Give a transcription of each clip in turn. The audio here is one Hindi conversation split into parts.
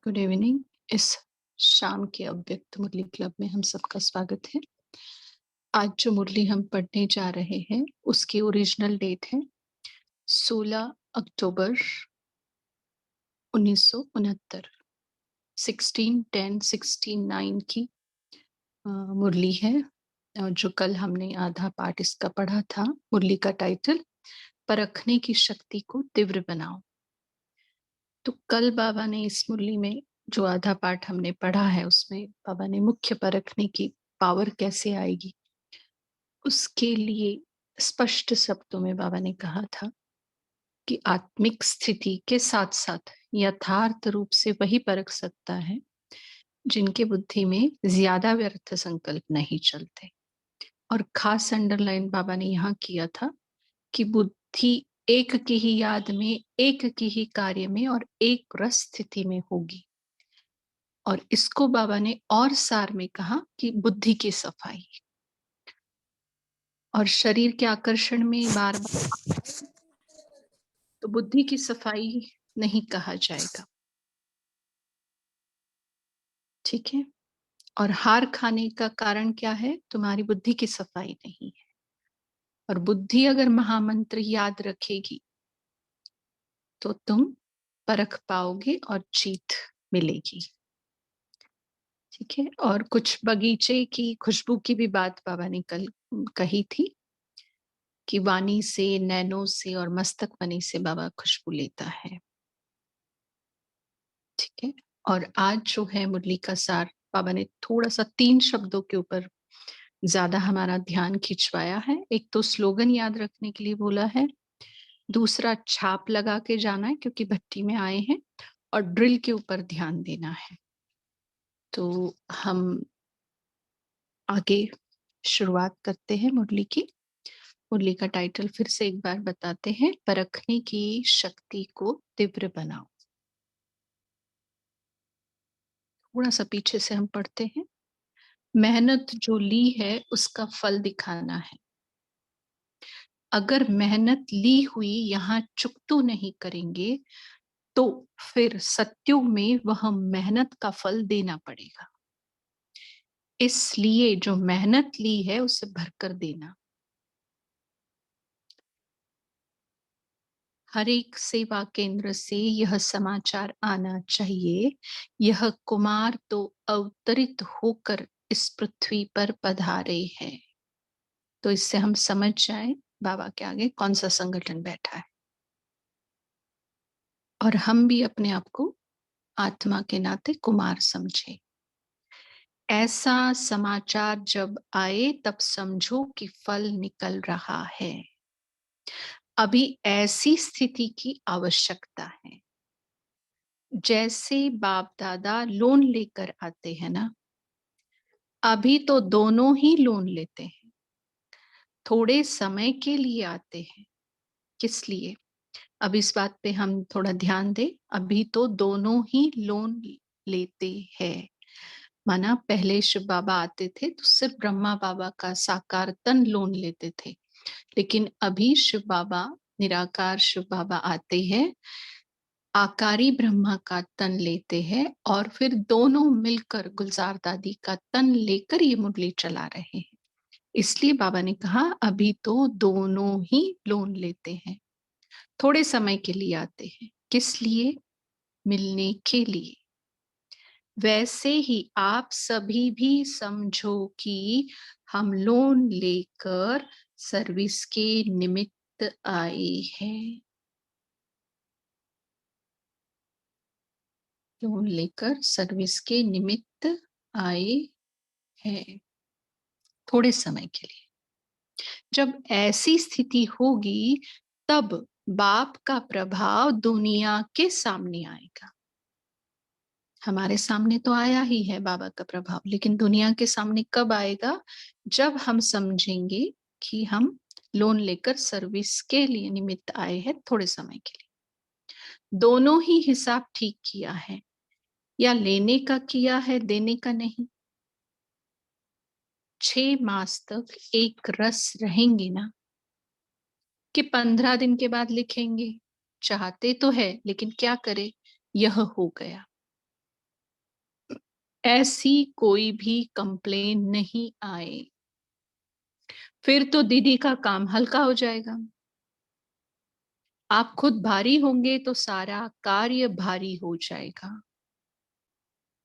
Good evening. इस शाम के अव्यक्त मुरली क्लब में हम सबका स्वागत है। आज जो मुरली हम पढ़ने जा रहे हैं उसकी ओरिजिनल डेट है 16 अक्टूबर 1969। 16-10-69 की मुरली है। जो कल हमने आधा पाठ इसका पढ़ा था। मुरली का टाइटल परखने की शक्ति को तीव्र बनाओ। तो कल बाबा ने इस मुरली में जो आधा पाठ हमने पढ़ा है उसमें बाबा ने मुख्य परखने की पावर कैसे आएगी उसके लिए स्पष्ट शब्दों में बाबा ने कहा था कि आत्मिक स्थिति के साथ साथ यथार्थ रूप से वही परख सकता है जिनके बुद्धि में ज्यादा व्यर्थ संकल्प नहीं चलते। और खास अंडरलाइन बाबा ने यहाँ किया था कि बुद्धि एक की ही याद में, एक की ही कार्य में और एक रस स्थिति में होगी। और इसको बाबा ने और सार में कहा कि बुद्धि की सफाई और शरीर के आकर्षण में बार बार तो बुद्धि की सफाई नहीं कहा जाएगा। ठीक है। और हार खाने का कारण क्या है? तुम्हारी बुद्धि की सफाई नहीं है। और बुद्धि अगर महामंत्र याद रखेगी तो तुम परख पाओगे और जीत मिलेगी। ठीक है। और कुछ बगीचे की खुशबू की भी बात बाबा ने कल कही थी कि वाणी से, नैनों से और मस्तक मणि से बाबा खुशबू लेता है। ठीक है। और आज जो है मुरली का सार बाबा ने थोड़ा सा 3 शब्दों के ऊपर ज्यादा हमारा ध्यान खिंचवाया है। एक तो स्लोगन याद रखने के लिए बोला है, दूसरा छाप लगा के जाना है क्योंकि भट्टी में आए हैं, और ड्रिल के ऊपर ध्यान देना है। तो हम आगे शुरुआत करते हैं मुरली की। मुरली का टाइटल फिर से एक बार बताते हैं, परखने की शक्ति को तीव्र बनाओ। थोड़ा सा पीछे से हम पढ़ते हैं। मेहनत जो ली है उसका फल दिखाना है। अगर मेहनत ली हुई यहाँ चुकतो नहीं करेंगे तो फिर सत्युग में वह मेहनत का फल देना पड़ेगा। इसलिए जो मेहनत ली है उसे भरकर देना। हर एक सेवा केंद्र से यह समाचार आना चाहिए, यह कुमार तो अवतरित होकर इस पृथ्वी पर पधारे हैं। तो इससे हम समझ जाए बाबा के आगे कौन सा संगठन बैठा है। और हम भी अपने आप को आत्मा के नाते कुमार समझे। ऐसा समाचार जब आए तब समझो कि फल निकल रहा है। अभी ऐसी स्थिति की आवश्यकता है। जैसे बाप दादा लोन लेकर आते हैं ना, अभी तो दोनों ही लोन लेते हैं। थोड़े समय के लिए आते हैं। किस लिए? अब इस बात पे हम थोड़ा ध्यान दें। अभी तो दोनों ही लोन लेते हैं। माना पहले शिव बाबा आते थे तो सिर्फ ब्रह्मा बाबा का साकार तन लोन लेते थे, लेकिन अभी शिव बाबा, निराकार शिव बाबा आते हैं, आकारी ब्रह्मा का तन लेते हैं और फिर दोनों मिलकर गुलजार दादी का तन लेकर ये मुरली चला रहे हैं। इसलिए बाबा ने कहा अभी तो दोनों ही लोन लेते हैं। थोड़े समय के लिए आते हैं। किस लिए? मिलने के लिए। वैसे ही आप सभी भी समझो कि हम लोन लेकर सर्विस के निमित्त आए हैं। लोन लेकर सर्विस के निमित्त आए हैं, थोड़े समय के लिए। जब ऐसी स्थिति होगी तब बाप का प्रभाव दुनिया के सामने आएगा। हमारे सामने तो आया ही है बाबा का प्रभाव, लेकिन दुनिया के सामने कब आएगा? जब हम समझेंगे कि हम लोन लेकर सर्विस के लिए निमित्त आए हैं थोड़े समय के लिए। दोनों ही हिसाब ठीक किया है, या लेने का किया है, देने का नहीं। 6 मास तक एक रस रहेंगे ना, कि 15 दिन के बाद लिखेंगे। चाहते तो है लेकिन क्या करे, यह हो गया। ऐसी कोई भी कंप्लेन नहीं आए, फिर तो दीदी का काम हल्का हो जाएगा। आप खुद भारी होंगे तो सारा कार्य भारी हो जाएगा।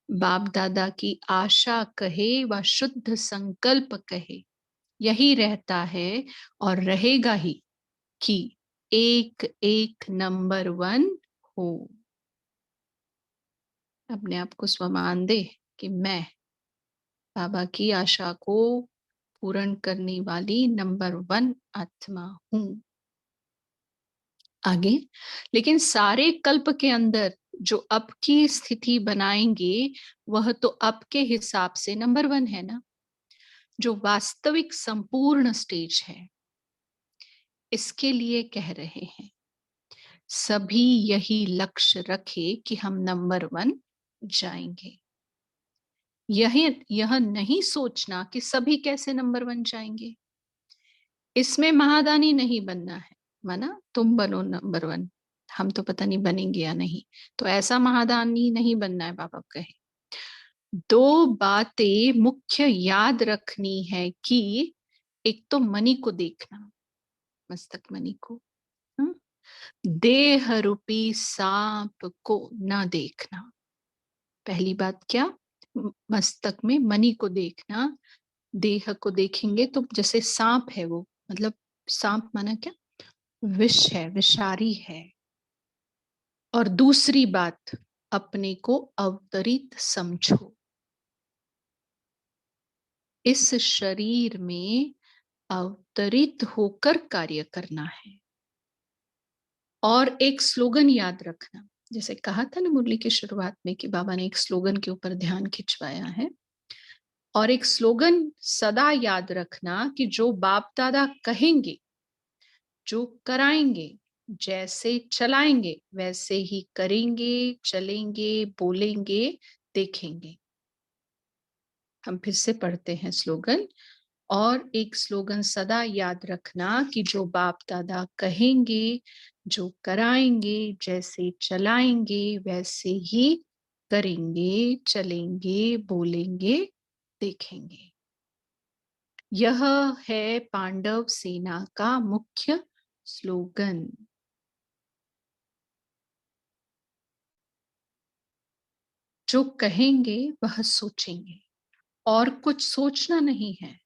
बाप दादा की आशा कहे व शुद्ध संकल्प कहे, यही रहता है और रहेगा ही कि एक एक नंबर वन हो। अपने आप को स्वमान दे कि मैं बाबा की आशा को पूर्ण करने वाली नंबर वन आत्मा हूं। आगे, लेकिन सारे कल्प के अंदर जो अब की स्थिति बनाएंगे वह तो अब के हिसाब से नंबर वन है ना, जो वास्तविक संपूर्ण स्टेज है। इसके लिए कह रहे हैं सभी यही लक्ष्य रखे कि हम नंबर वन जाएंगे। यह नहीं सोचना कि सभी कैसे नंबर वन जाएंगे। इसमें महादानी नहीं बनना है, माना तुम बनो नंबर वन, हम तो पता नहीं बनेंगे या नहीं, तो ऐसा महादानी नहीं बनना है। बाबा कहे दो बातें मुख्य याद रखनी है कि एक तो मणि को देखना, मस्तक मणि को, हाँ? देह रूपी सांप को ना देखना। पहली बात क्या, मस्तक में मणि को देखना। देह को देखेंगे तो जैसे सांप है वो, मतलब सांप माना क्या, विष है, विषारी है। और दूसरी बात, अपने को अवतरित समझो। इस शरीर में अवतरित होकर कार्य करना है। और एक स्लोगन याद रखना, जैसे कहा था ना मुरली की शुरुआत में कि बाबा ने एक स्लोगन के ऊपर ध्यान खिंचवाया है। और एक स्लोगन सदा याद रखना कि जो बाप दादा कहेंगे, जो कराएंगे, जैसे चलाएंगे वैसे ही करेंगे, चलेंगे, बोलेंगे, देखेंगे। हम फिर से पढ़ते हैं स्लोगन। और एक स्लोगन सदा याद रखना कि जो बाप दादा कहेंगे, जो कराएंगे, जैसे चलाएंगे वैसे ही करेंगे, चलेंगे, बोलेंगे, देखेंगे। यह है पांडव सेना का मुख्य स्लोगन। जो कहेंगे वह सोचेंगे, और कुछ सोचना नहीं है।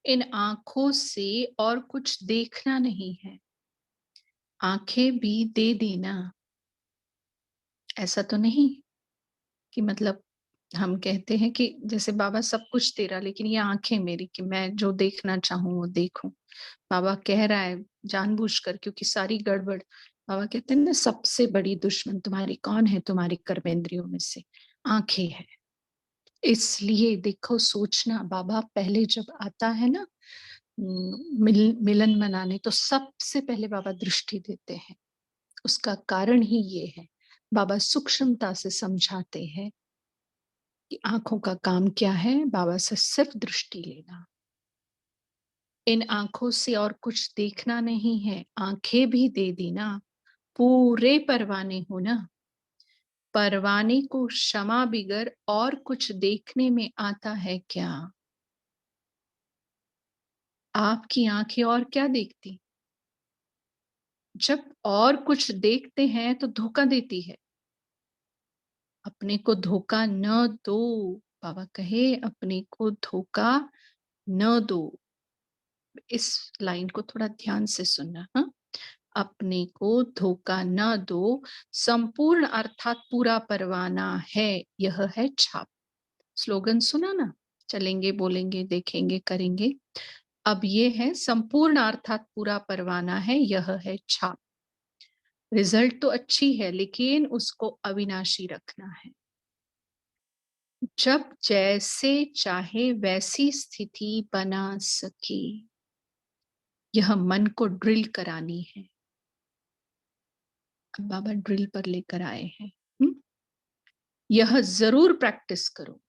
इन आंखों से और कुछ देखना नहीं है। आंखें भी दे देना। ऐसा तो नहीं कि मतलब हम कहते हैं कि जैसे बाबा सब कुछ तेरा, लेकिन ये आंखें मेरी कि मैं जो देखना चाहूं वो देखूं। बाबा कह रहा है जानबूझकर, क्योंकि सारी गड़बड़, बाबा कहते हैं ना सबसे बड़ी दुश्मन तुम्हारी कौन है, तुम्हारी कर्मेंद्रियों में से आंखें है। इसलिए देखो सोचना, बाबा पहले जब आता है ना मिलन मनाने, तो सबसे पहले बाबा दृष्टि देते हैं। उसका कारण ही ये है, बाबा सूक्ष्मता से समझाते हैं कि आंखों का काम क्या है, बाबा से सिर्फ दृष्टि लेना। इन आंखों से और कुछ देखना नहीं है, आंखें भी दे देना। पूरे परवाने हो ना, परवाने को क्षमा बिगर और कुछ देखने में आता है क्या? आपकी आंखें और क्या देखती? जब और कुछ देखते हैं तो धोखा देती है। अपने को धोखा न दो। बाबा कहे अपने को धोखा न दो। इस लाइन को थोड़ा ध्यान से सुनना, हाँ? अपने को धोखा न दो। संपूर्ण अर्थात पूरा परवाना है, यह है छाप। स्लोगन सुना ना, चलेंगे, बोलेंगे, देखेंगे, करेंगे। अब ये है संपूर्ण अर्थात पूरा परवाना है, यह है छाप। रिजल्ट तो अच्छी है, लेकिन उसको अविनाशी रखना है। जब जैसे चाहे वैसी स्थिति बना सके, यह मन को ड्रिल करानी है। अब बाबा ड्रिल पर लेकर आए हैं। यह जरूर प्रैक्टिस करो।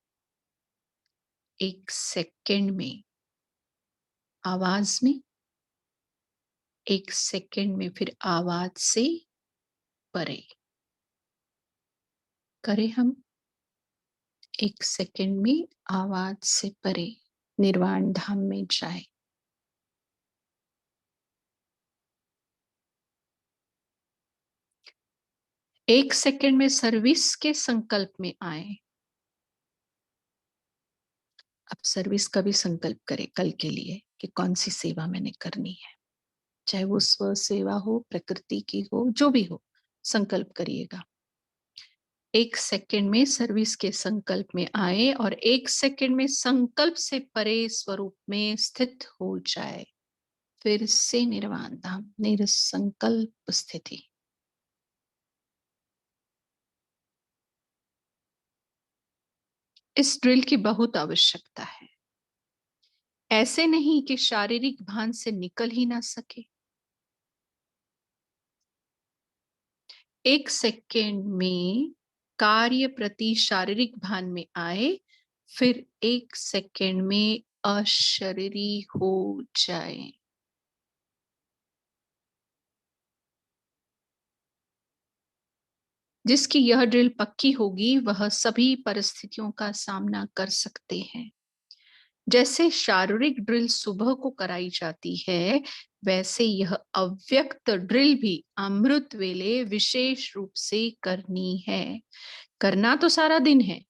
एक सेकंड में आवाज में, एक सेकंड में फिर आवाज से परे करें हम। एक सेकंड में आवाज से परे निर्वाण धाम में जाए। एक सेकंड में सर्विस के संकल्प में आए। अब सर्विस का भी संकल्प करें कल के लिए कि कौन सी सेवा मैंने करनी है, चाहे वो स्व सेवा हो, प्रकृति की हो, जो भी हो, संकल्प करिएगा। एक सेकंड में सर्विस के संकल्प में आए और एक सेकंड में संकल्प से परे स्वरूप में स्थित हो जाए। फिर से निर्वाण धाम, निरसंकल्प स्थिति। इस ड्रिल की बहुत आवश्यकता है। ऐसे नहीं कि शारीरिक भान से निकल ही ना सके। एक सेकेंड में कार्य प्रति शारीरिक भान में आए, फिर एक सेकेंड में अशरीरी हो जाए। जिसकी यह ड्रिल पक्की होगी वह सभी परिस्थितियों का सामना कर सकते हैं। जैसे शारीरिक ड्रिल सुबह को कराई जाती है, वैसे यह अव्यक्त ड्रिल भी अमृत वेले विशेष रूप से करनी है। करना तो सारा दिन है,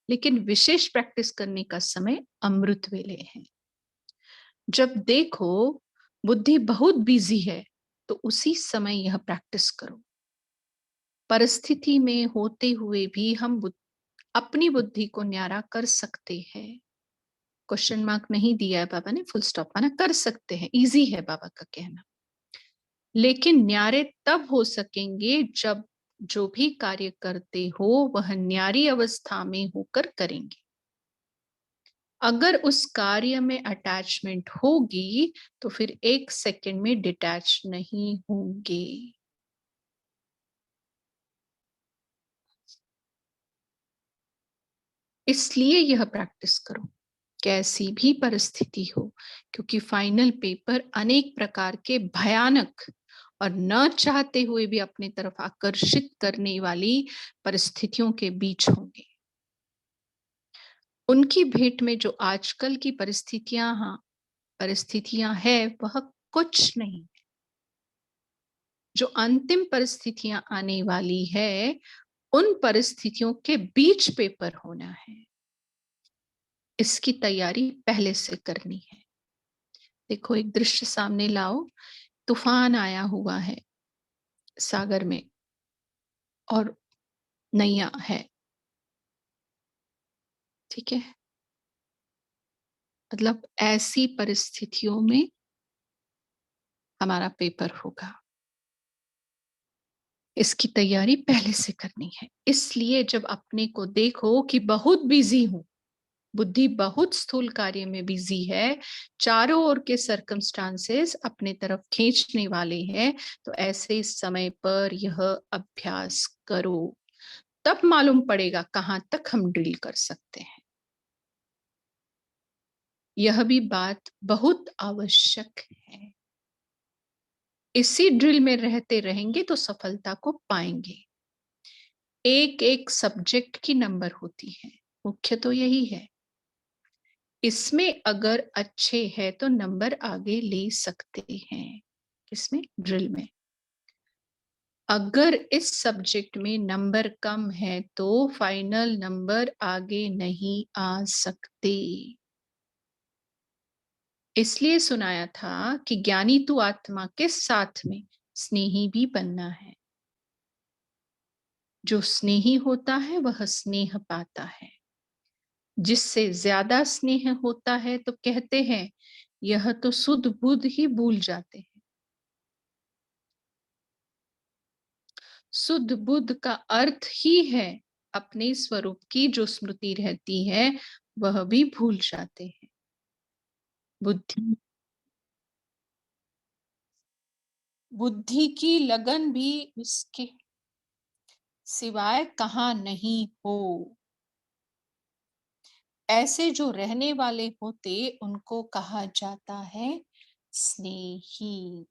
लेकिन विशेष प्रैक्टिस करने का समय अमृत वेले है। जब देखो बुद्धि बहुत बिजी है, तो उसी समय यह प्रैक्टिस करो। परिस्थिति में होते हुए भी हम अपनी बुद्धि को न्यारा कर सकते हैं। क्वेश्चन मार्क नहीं दिया है बाबा ने, फुल स्टॉप माना कर सकते हैं, इजी है बाबा का कहना। लेकिन न्यारे तब हो सकेंगे जब जो भी कार्य करते हो वह न्यारी अवस्था में होकर करेंगे। अगर उस कार्य में अटैचमेंट होगी तो फिर एक सेकंड में डिटैच नहीं होंगे। इसलिए यह प्रैक्टिस करो, कैसी भी परिस्थिति हो, क्योंकि फाइनल पेपर अनेक प्रकार के भयानक और न चाहते हुए भी अपने तरफ आकर्षित करने वाली परिस्थितियों के बीच होंगे। उनकी भेंट में जो आजकल की परिस्थितियां है वह कुछ नहीं। जो अंतिम परिस्थितियां आने वाली है, उन परिस्थितियों के बीच पेपर होना है। इसकी तैयारी पहले से करनी है। देखो एक दृश्य सामने लाओ, तूफान आया हुआ है सागर में और नैया है, ठीक है। मतलब ऐसी परिस्थितियों में हमारा पेपर होगा। इसकी तैयारी पहले से करनी है। इसलिए जब अपने को देखो कि बहुत बिजी हूं, बुद्धि बहुत स्थूल कार्य में बिजी है, चारों ओर के सर्कमस्टांसेस अपने तरफ खींचने वाले हैं, तो ऐसे समय पर यह अभ्यास करो। तब मालूम पड़ेगा कहां तक हम डील कर सकते हैं। यह भी बात बहुत आवश्यक है। इसी ड्रिल में रहते रहेंगे तो सफलता को पाएंगे। एक एक सब्जेक्ट की नंबर होती है, मुख्य तो यही है। इसमें अगर अच्छे है तो नंबर आगे ले सकते हैं। किसमें? ड्रिल में। अगर इस सब्जेक्ट में नंबर कम है तो फाइनल नंबर आगे नहीं आ सकते। इसलिए सुनाया था कि ज्ञानी तू आत्मा के साथ में स्नेही भी बनना है। जो स्नेही होता है वह स्नेह पाता है। जिससे ज्यादा स्नेह होता है तो कहते हैं यह तो सुध बुध ही भूल जाते हैं। सुध बुध का अर्थ ही है अपने स्वरूप की जो स्मृति रहती है वह भी भूल जाते हैं। बुद्धि बुद्धि की लगन भी इसके सिवाय कहाँ नहीं हो। ऐसे जो रहने वाले होते उनको कहा जाता है स्नेही।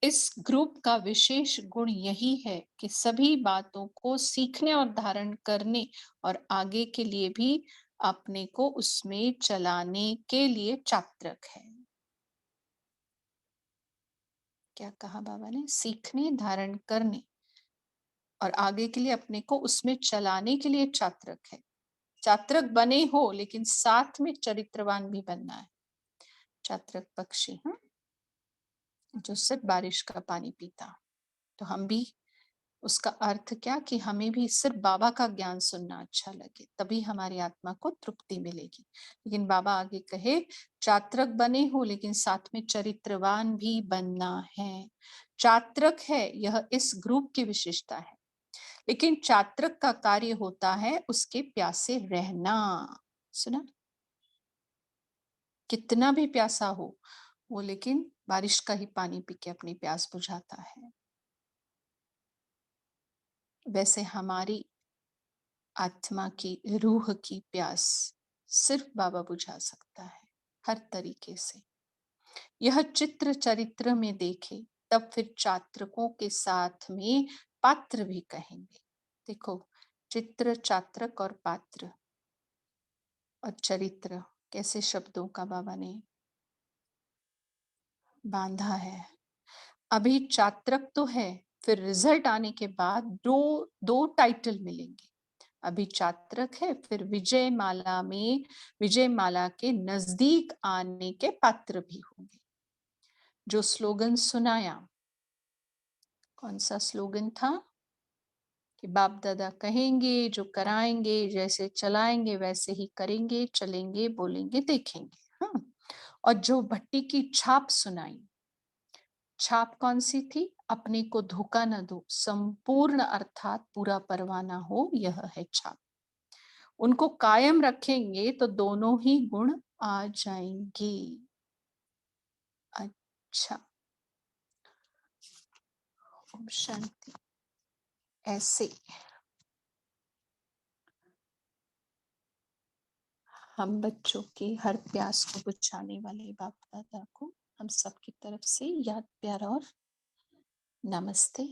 इस ग्रुप का विशेष गुण यही है कि सभी बातों को सीखने और धारण करने और आगे के लिए भी अपने को उसमें चलाने के लिए चात्रक है। क्या कहा बाबा ने? सीखने, धारण करने और आगे के लिए अपने को उसमें चलाने के लिए चात्रक है। चात्रक बने हो लेकिन साथ में चरित्रवान भी बनना है। चात्रक पक्षी जो सिर्फ बारिश का पानी पीता, तो हम भी उसका अर्थ क्या कि हमें भी सिर्फ बाबा का ज्ञान सुनना अच्छा लगे, तभी हमारी आत्मा को तृप्ति मिलेगी। लेकिन बाबा आगे कहे चात्रक बने हो लेकिन साथ में चरित्रवान भी बनना है। चात्रक है यह इस ग्रुप की विशेषता है, लेकिन चात्रक का कार्य होता है उसके प्यासे रहना। सुना? कितना भी प्यासा हो वो, लेकिन बारिश का ही पानी पी के अपनी प्यास बुझाता है। वैसे हमारी आत्मा की, रूह की प्यास सिर्फ बाबा बुझा सकता है हर तरीके से। यह चित्र चरित्र में देखे तब फिर चात्रकों के साथ में पात्र भी कहेंगे। देखो, चित्र, चात्रक और पात्र और चरित्र कैसे शब्दों का बाबा ने बांधा है। अभी चात्रक तो है, फिर रिजल्ट आने के बाद दो टाइटल मिलेंगे। अभी चात्रक है, फिर विजय माला में, विजय माला के नजदीक आने के पात्र भी होंगे। जो स्लोगन सुनाया, कौन सा स्लोगन था कि बाप दादा कहेंगे, जो कराएंगे, जैसे चलाएंगे वैसे ही करेंगे, चलेंगे, बोलेंगे, देखेंगे। हाँ, और जो भट्टी की छाप सुनाई, छाप कौन सी थी? अपने को धोखा न दो, संपूर्ण अर्थात पूरा परवाना हो, यह है छाप। उनको कायम रखेंगे तो दोनों ही गुण आ जाएंगे। अच्छा, ओम शांति। ऐसे हम बच्चों की हर प्यास को बुझाने वाले बाप दादा को हम सबकी तरफ से याद, प्यार और नमस्ते।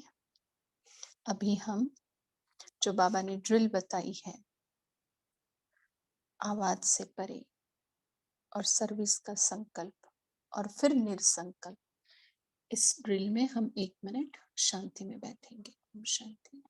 अभी हम जो बाबा ने ड्रिल बताई है, आवाज से परे और सर्विस का संकल्प और फिर निरसंकल्प, इस ड्रिल में हम 1 मिनट शांति में बैठेंगे। ओम शांति।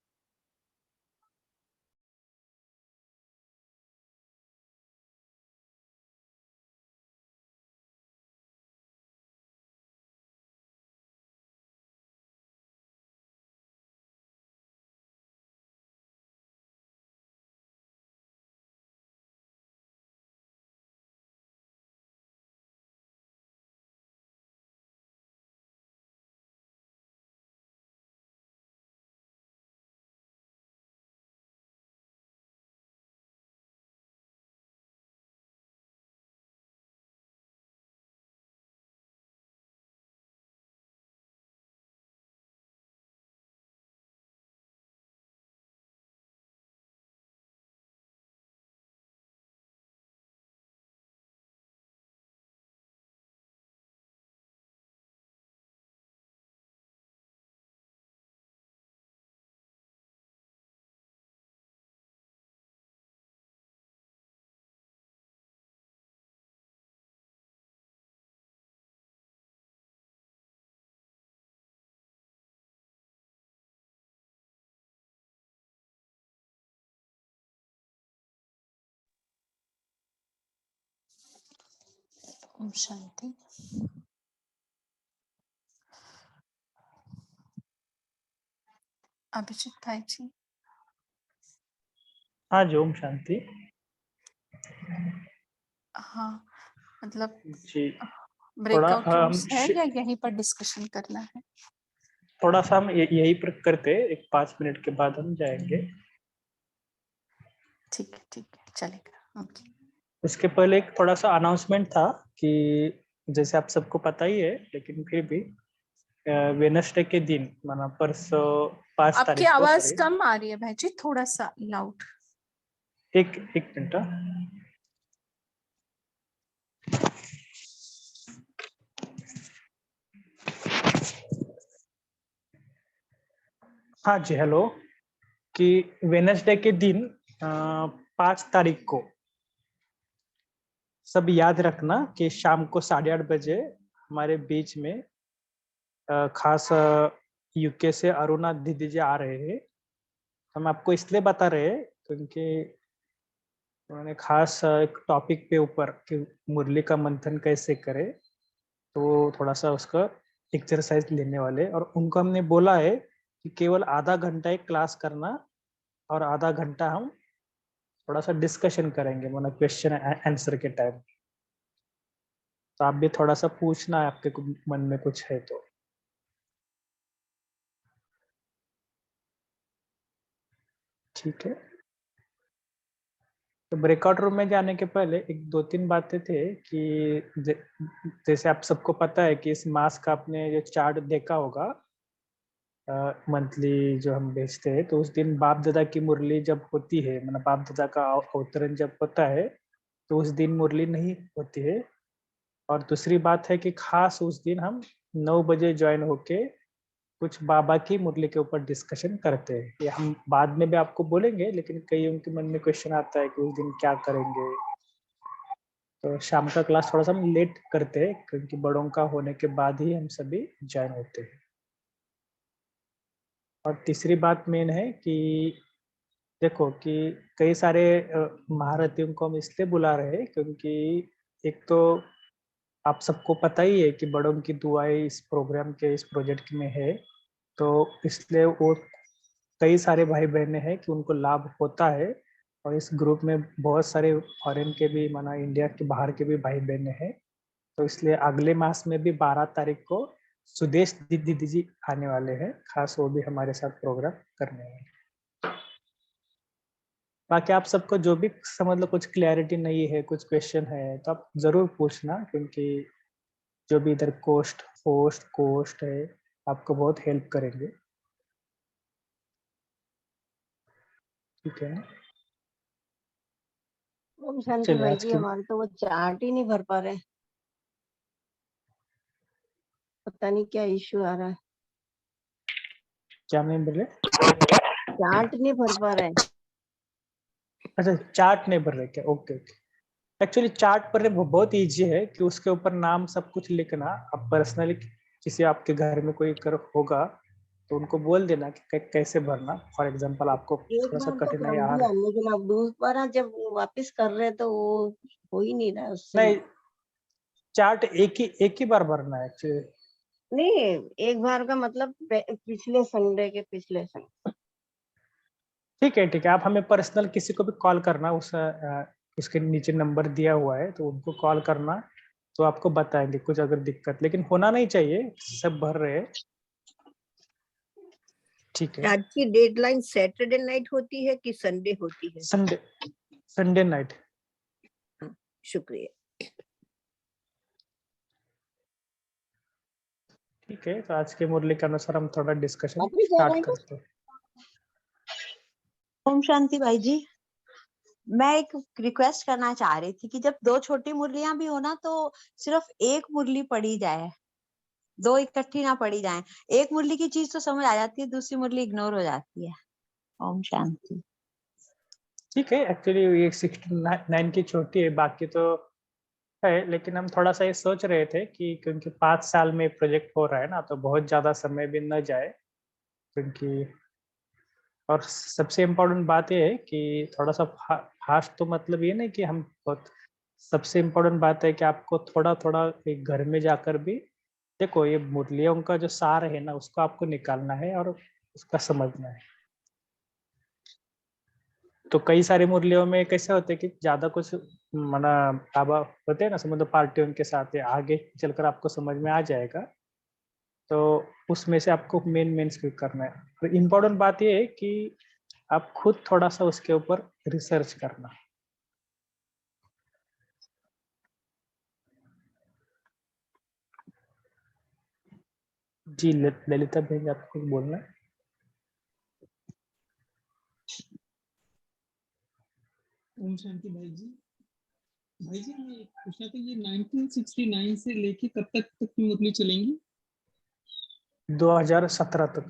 ओम शांति। अभिजीत भाई जी। हाँ जी, ओम शांति। हाँ, मतलब जी, थोड़ा ब्रेकआउट रूम्स है या यहीं पर डिस्कशन करना है? थोड़ा सा हम यही पर करते, एक 5 मिनट के बाद हम जाएंगे। ठीक है, चलेगा। ओके। उसके पहले एक थोड़ा सा अनाउंसमेंट था कि जैसे आप सबको पता ही है, लेकिन फिर भी वेडनेसडे के दिन, माना परसों 5 आपकी तारीख को, आवाज सॉरी, कम आ रही है भाई जी, थोड़ा सा लाउड। एक मिनट। हाँ जी, हेलो। कि वेडनेसडे के दिन 5 तारीख को सब याद रखना कि शाम को 8:30 बजे हमारे बीच में खास यूके से अरुणा दीदी जी आ रहे हैं। हम आपको इसलिए बता रहे हैं क्योंकि उन्होंने खास एक टॉपिक पे ऊपर कि मुरली का मंथन कैसे करें, तो थोड़ा-सा उसका एक्सरसाइज लेने वाले और उनको हमने बोला है कि केवल आधा घंटा एक क्लास करना और आधा घंटा हम थोड़ा-सा डिस्कशन करेंगे मतलब क्वेश्चन आंसर के टाइम। तो आप भी थोड़ा-सा पूछना है आपके मन में कुछ है तो। ठीक है। तो ब्रेकआउट रूम में जाने के पहले एक 2-3 बातें थे कि जैसे आप सबको पता है कि इस मास का आपने जो चार्ट देखा होगा मंथली जो हम भेजते हैं, तो उस दिन बाप दादा की मुरली जब होती है मतलब बाप दादा का अवतरण जब होता है, तो उस दिन मुरली नहीं होती है। और दूसरी बात है कि खास उस दिन हम 9 बजे ज्वाइन होके कुछ बाबा की मुरली के ऊपर डिस्कशन करते हैं। ये हम बाद में भी आपको बोलेंगे, लेकिन कई उनके मन में क्वेश्चन आता है कि उस दिन क्या करेंगे। तो शाम का क्लास थोड़ा-सा हम लेट करते हैं क्योंकि बड़ों का होने के बाद ही हम सभी जॉइन होते हैं। और तीसरी बात मेन है कि देखो कि कई सारे महारथियों को हम इसलिए बुला रहे हैं क्योंकि एक तो आप सबको पता ही है कि बड़ों की दुआएँ इस प्रोग्राम के इस प्रोजेक्ट में है, तो इसलिए वो कई सारे भाई-बहनें हैं कि उनको लाभ होता है और इस ग्रुप में बहुत सारे फॉरेन के भी माना इंडिया के बाहर के भी भाई-बहनें हैं। तो इसलिए अगले मास में भी 12 तारीख को सुदेश दीदी जी आने वाले हैं, खास वो भी हमारे साथ प्रोग्राम करने हैं। बाकी आप सबको जो भी समझ लो कुछ क्लैरिटी नहीं है, कुछ क्वेश्चन है, तो आप ज़रूर पूछना क्योंकि जो भी इधर कोस्ट है, आपको बहुत हेल्प करेंगे। ठीक है? ओम शांति चलिए भाई आज जी, की हमारे तो वो चार्ट ही नहीं भर पा रहे। पता नहीं क्या इश्यू आ रहा है, क्या नहीं बोले? चार्ट नहीं भर पा रहे। अच्छा चार्ट नहीं भर रहे क्या? Okay, okay. एक्चुअली चार्ट पर बहुत ईज़ी है कि उसके ऊपर नाम सब कुछ लिखना। आप पर्सनली किसी आपके घर में कोई कर होगा, तो उनको बोल देना कि कैसे भरना। फॉर एग्ज़ाम्पल आपको एक थोड़ा-सा बार तो कठिनाई कर आ दिया, रहा है। लेकिन अब दोबारा जब वो वापस कर रहे तो वो हो ही नहीं रहा है उससे। नहीं, चार्ट एक ही बार भरना है एक्चुअली। नहीं, एक बार का मतलब पिछले संडे के पिछले संडे। ठीक है, आप हमें पर्सनल किसी को भी कॉल करना उसके नीचे नंबर दिया हुआ है, तो उनको कॉल करना, तो आपको बताएँगे कुछ अगर दिक्कत लेकिन होना नहीं चाहिए, सब भर रहे हैं। ठीक है। चार्ट की डेडलाइन सैटरडे नाइट होती है कि संडे होती है? Sunday Sunday night. शुक्रिया। ठीक है, तो आज के मुरली के अनुसार हम थोड़ा डिस्कशन वापस जा रहे स्टार्ट हैं क्या? करते हैं। ओम शांति भाई जी, मैं एक रिक्वेस्ट करना चाह रही थी कि जब दो छोटी मुरलियां भी हो ना तो सिर्फ एक मुरली पढ़ी जाए, दो इकट्ठी ना पढ़ी जाए। एक मुरली की चीज तो समझ आ जाती है, दूसरी मुरली इग्नोर हो जाती है। ओम शांति। ठीक है, एक्चुअली ये 69 की छोटी है, बाकी तो है, लेकिन हम थोड़ा-सा ये सोच रहे थे कि क्योंकि 5 साल में प्रोजेक्ट हो रहा है ना, तो बहुत ज़्यादा समय भी ना जाए क्योंकि और सबसे इम्पोर्टेंट बात ये है कि थोड़ा-सा फास्ट तो मतलब ये नहीं कि हम बहुत सबसे इम्पोर्टेंट बात है कि आपको थोड़ा-थोड़ा एक घर में जाकर भी देखो ये मुरलियों का जो सार है ना, उसको आपको निकालना है और उसका समझना है। तो कई सारी मुरलियों में कैसे होते हैं कि ज़्यादा कुछ मना बाबा होते हैं ना समझ लो पार्टियों के साथ या आगे चलकर आपको समझ में आ जाएगा। तो उसमें से आपको मेन स्किप करना है। तो इम्पोर्टेंट बात ये है कि आप खुद थोड़ा-सा उसके ऊपर रिसर्च करना। जी, ललिता बहन आपको कुछ बोलना है? ओम शांति भाई जी। भाई जी मैं पूछना था ये 1969 से लेके कब तक की मुरली चलेंगी? 2017 तक।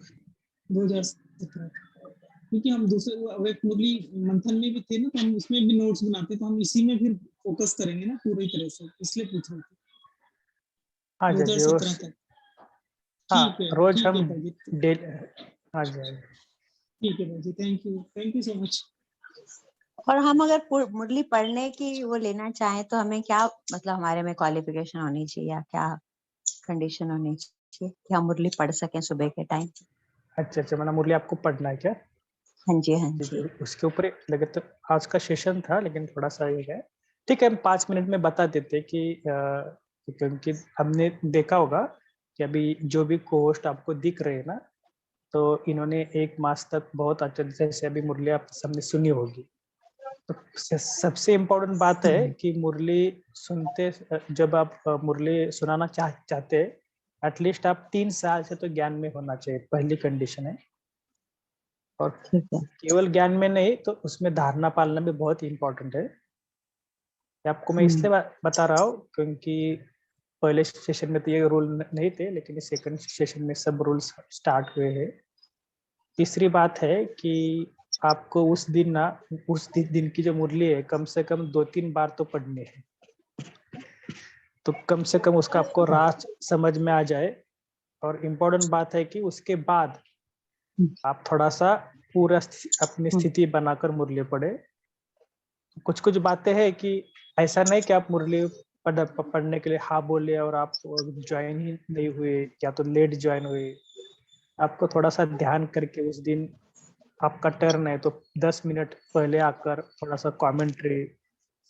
2017 क्योंकि हम दूसरे वो एक मुरली मंथन में भी थे ना, तो हम उसमें भी नोट्स बनाते, तो हम इसी में फिर फोकस करेंगे ना पूरी तरह से, इसलिए पूछ रहे थे। हाँ जी, 2017 तक। हाँ ठीक है, रोज ठीक हम है भाई जी, डेली, हाँ जी, हाँ जी। ठीक है भाई जी, थैंक यू सो मच। और हम अगर मुरली पढ़ने की वो लेना चाहें तो हमें क्या, मतलब हमारे में क्वालिफिकेशन होनी चाहिए या क्या कंडीशन होनी चाहिए कि हम मुरली पढ़ सकें सुबह के टाइम? अच्छा, मैडम मुरली आपको पढ़ना है क्या? हाँ जी, हाँ ठीक जी। है, उसके ऊपर लगे तो आज का सेशन था, लेकिन थोड़ा सा ये है, ठीक है, हम 5 मिनट में बता देते कि क्योंकि हमने देखा होगा कि अभी जो भी कोस्ट आपको दिख रहे हैं ना, तो इन्होंने 1 मास तक बहुत अच्छे से अभी मुरली आप सबने सुनी होगी। तो सबसे इम्पोर्टेंट बात है कि मुरली सुनते, जब आप मुरली सुनाना चाहते हैं, एटलीस्ट आप 3 साल से तो ज्ञान में होना चाहिए, पहली कंडीशन है। और ठीक है। केवल ज्ञान में नहीं, तो उसमें धारणा पालना भी बहुत इम्पोर्टेंट है। ये आपको मैं इसलिए बता रहा हूँ क्योंकि पहले सेशन में तो ये रूल नहीं थे, लेकिन इस सेकंड सेशन में सब रूल्स स्टार्ट हुए हैं। तीसरी बात है कि आपको उस दिन ना, उस दिन की जो मुरली है, कम से कम 2-3 बार तो पढ़नी है, तो कम से कम उसका आपको राज समझ में आ जाए। और इम्पोर्टेंट बात है कि उसके बाद आप थोड़ा सा पूरा अपनी स्थिति बनाकर मुरली पढ़े। कुछ कुछ बातें हैं कि ऐसा नहीं कि आप मुरली पढ़ने के लिए हाँ बोले और आप ज्वाइन ही नहीं हुए या तो लेट ज्वाइन हुए। आपको थोड़ा सा ध्यान करके उस दिन आपका टर्न है तो 10 मिनट पहले आकर थोड़ा सा कमेंट्री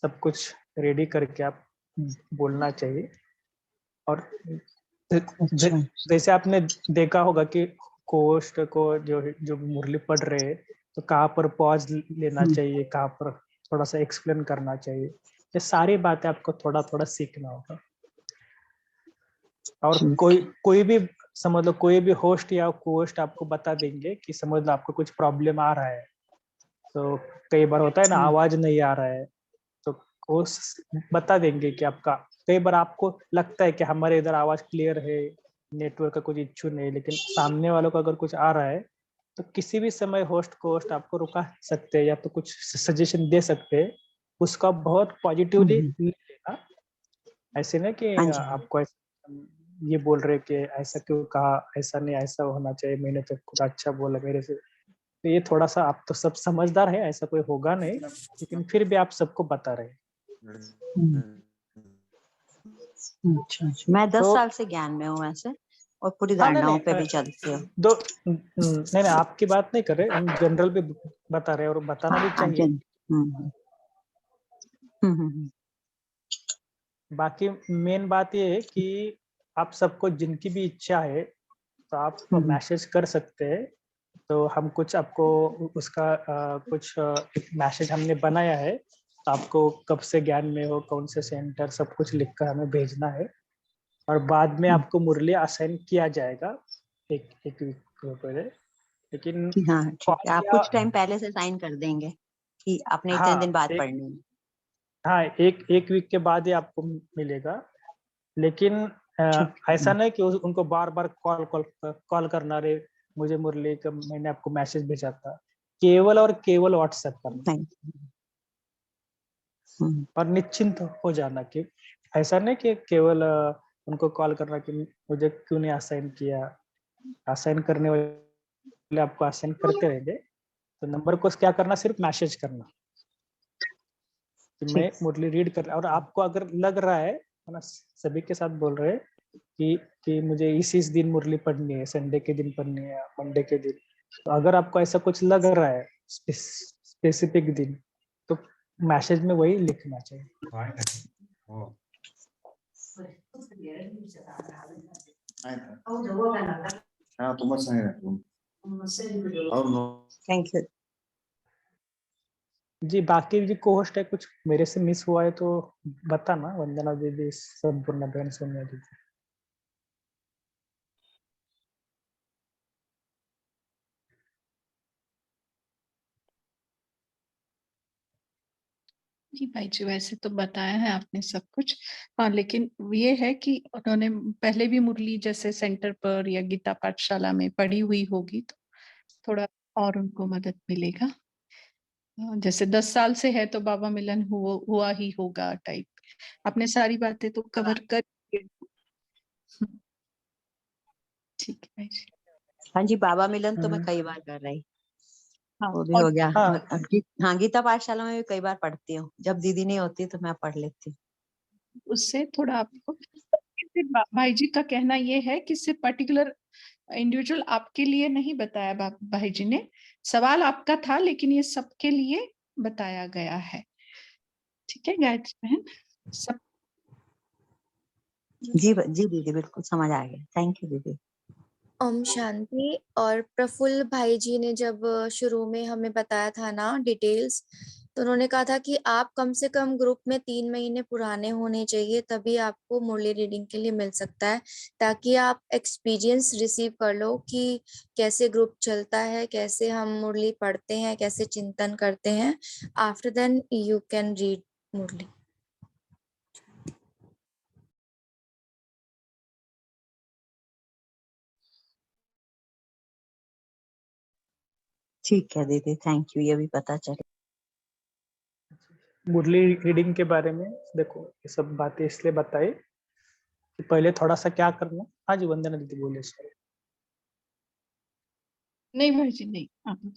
सब कुछ रेडी करके आप बोलना चाहिए। और जैसे आपने देखा होगा कि कोस्ट को जो मुरली पढ़ रहे हैं, तो कहाँ पर पॉज लेना चाहिए, कहाँ पर थोड़ा सा एक्सप्लेन करना चाहिए, ये सारी बातें आपको थोड़ा थोड़ा सीखना होगा। और कोई भी समझ लो, कोई भी होस्ट या कोस्ट आपको बता देंगे कि समझ लो आपको कुछ प्रॉब्लम आ रहा है, तो कई बार होता है ना आवाज नहीं आ रहा है, तो होस्ट बता देंगे कि आपका, कई बार आपको लगता है कि हमारे इधर आवाज क्लियर है, नेटवर्क का कुछ इश्यू नहीं, लेकिन सामने वालों को अगर कुछ आ रहा है तो किसी भी समय होस्ट आपको रुका सकते हैं या तो कुछ सजेशन दे सकते हैं। उसका बहुत पॉजिटिवली लेना, ऐसे ना कि आपको ये बोल रहे कि ऐसा क्यों कहा, ऐसा नहीं, ऐसा होना चाहिए, मैंने तो कुछ अच्छा बोला मेरे से। तो ये थोड़ा सा, आप तो सब समझदार है, ऐसा कोई होगा नहीं, लेकिन फिर भी आप सबको बता रहे हैं। अच्छा, मैं 10 तो साल से ज्ञान में हूँ ऐसे, और पूरी हाँ, नहीं धारणाओं पे भी नहीं, चलती हूँ। नहीं आपकी बात नहीं कर रहे, हम जनरल भी बता रहे हैं और बताना भी चाहिए। बाकी मेन बात ये है कि आप सबको जिनकी भी इच्छा है तो आप मैसेज कर सकते हैं। तो हम कुछ आपको उसका कुछ एक मैसेज हमने बनाया है, तो आपको कब से ज्ञान में हो, कौन से सेंटर, सब कुछ लिखकर हमें भेजना है। और बाद में आपको मुरली असाइन किया जाएगा एक वीक पहले, लेकिन हाँ ठीक है, आप कॉपी, कुछ टाइम पहले से साइन कर देंगे कि आपने इतने दिन बाद पढ़नी है। हाँ एक वीक के बाद ही आपको मिलेगा। लेकिन ऐसा नहीं कि उनको बार बार कॉल करना, रे मुझे मुरली का मैंने आपको मैसेज भेजा था, केवल और केवल व्हाट्सएप करना। और निश्चिंत हो जाना कि ऐसा नहीं कि केवल उनको कॉल करना कि मुझे क्यों नहीं असाइन किया। असाइन करने वाले आपको असाइन करते रहेंगे, तो नंबर को क्या करना, सिर्फ मैसेज करना कि मैं मुरली रीड कर रहा। और आपको अगर लग रहा है ना, सभी के साथ बोल रहे हैं कि मुझे इस दिन मुरली पढ़नी है, संडे के दिन पढ़नी है, मंडे के दिन, तो अगर आपको ऐसा कुछ लग रहा है स्पेसिफिक दिन, तो मैसेज में वही लिखना चाहिए। Thank you. जी, बाकी जी को-होस्ट है, कुछ मेरे से मिस हुआ है तो बताना, वंदना दीदी, संपूर्णा बहन, सोनिया दीदी। जी भाई जी, वैसे तो बताया है आपने सब कुछ। हाँ, लेकिन ये है कि उन्होंने पहले भी मुरली जैसे सेंटर पर या गीता पाठशाला में पढ़ी हुई होगी, तो थोड़ा और उनको मदद मिलेगा। जैसे 10 साल से है तो बाबा मिलन हुआ ही होगा टाइप। आपने सारी बातें तो कवर कर। ठीक है भाई जी। हाँ जी, बाबा मिलन तो मैं हम्म, कई बार कर रही, हाँ, वो भी और हो गया। हाँ और हाँ, गीता पाठशाला में भी कई बार पढ़ती हूँ, जब दीदी नहीं होती तो मैं पढ़ लेती हूँ। उससे थोड़ा आपको भाई जी का कहना ये है कि सिर्फ पर्टिकुलर इंडिविजुअल आपके लिए नहीं बताया भाई जी ने, सवाल आपका था लेकिन ये सबके लिए बताया गया है। ठीक है गायत्री बहन, सब जी दीदी, बिल्कुल समझ आ गया। थैंक यू दीदी। ओम शांति। और प्रफुल्ल भाई जी ने जब शुरू में हमें बताया था ना डिटेल्स, तो उन्होंने कहा था कि आप कम से कम ग्रुप में 3 महीने पुराने होने चाहिए, तभी आपको मुरली रीडिंग के लिए मिल सकता है, ताकि आप एक्सपीरियंस रिसीव कर लो कि कैसे ग्रुप चलता है, कैसे हम मुरली पढ़ते हैं, कैसे चिंतन करते हैं। After then you can read Murli. ठीक है दीदी, थैंक यू, ये भी पता चले। मुरली रीडिंग के बारे में देखो, ये सब बातें इसलिए बताई कि पहले थोड़ा सा क्या करना। हाँ जी, वंदना दीदी बोले सर। नहीं भाई जी, नहीं आप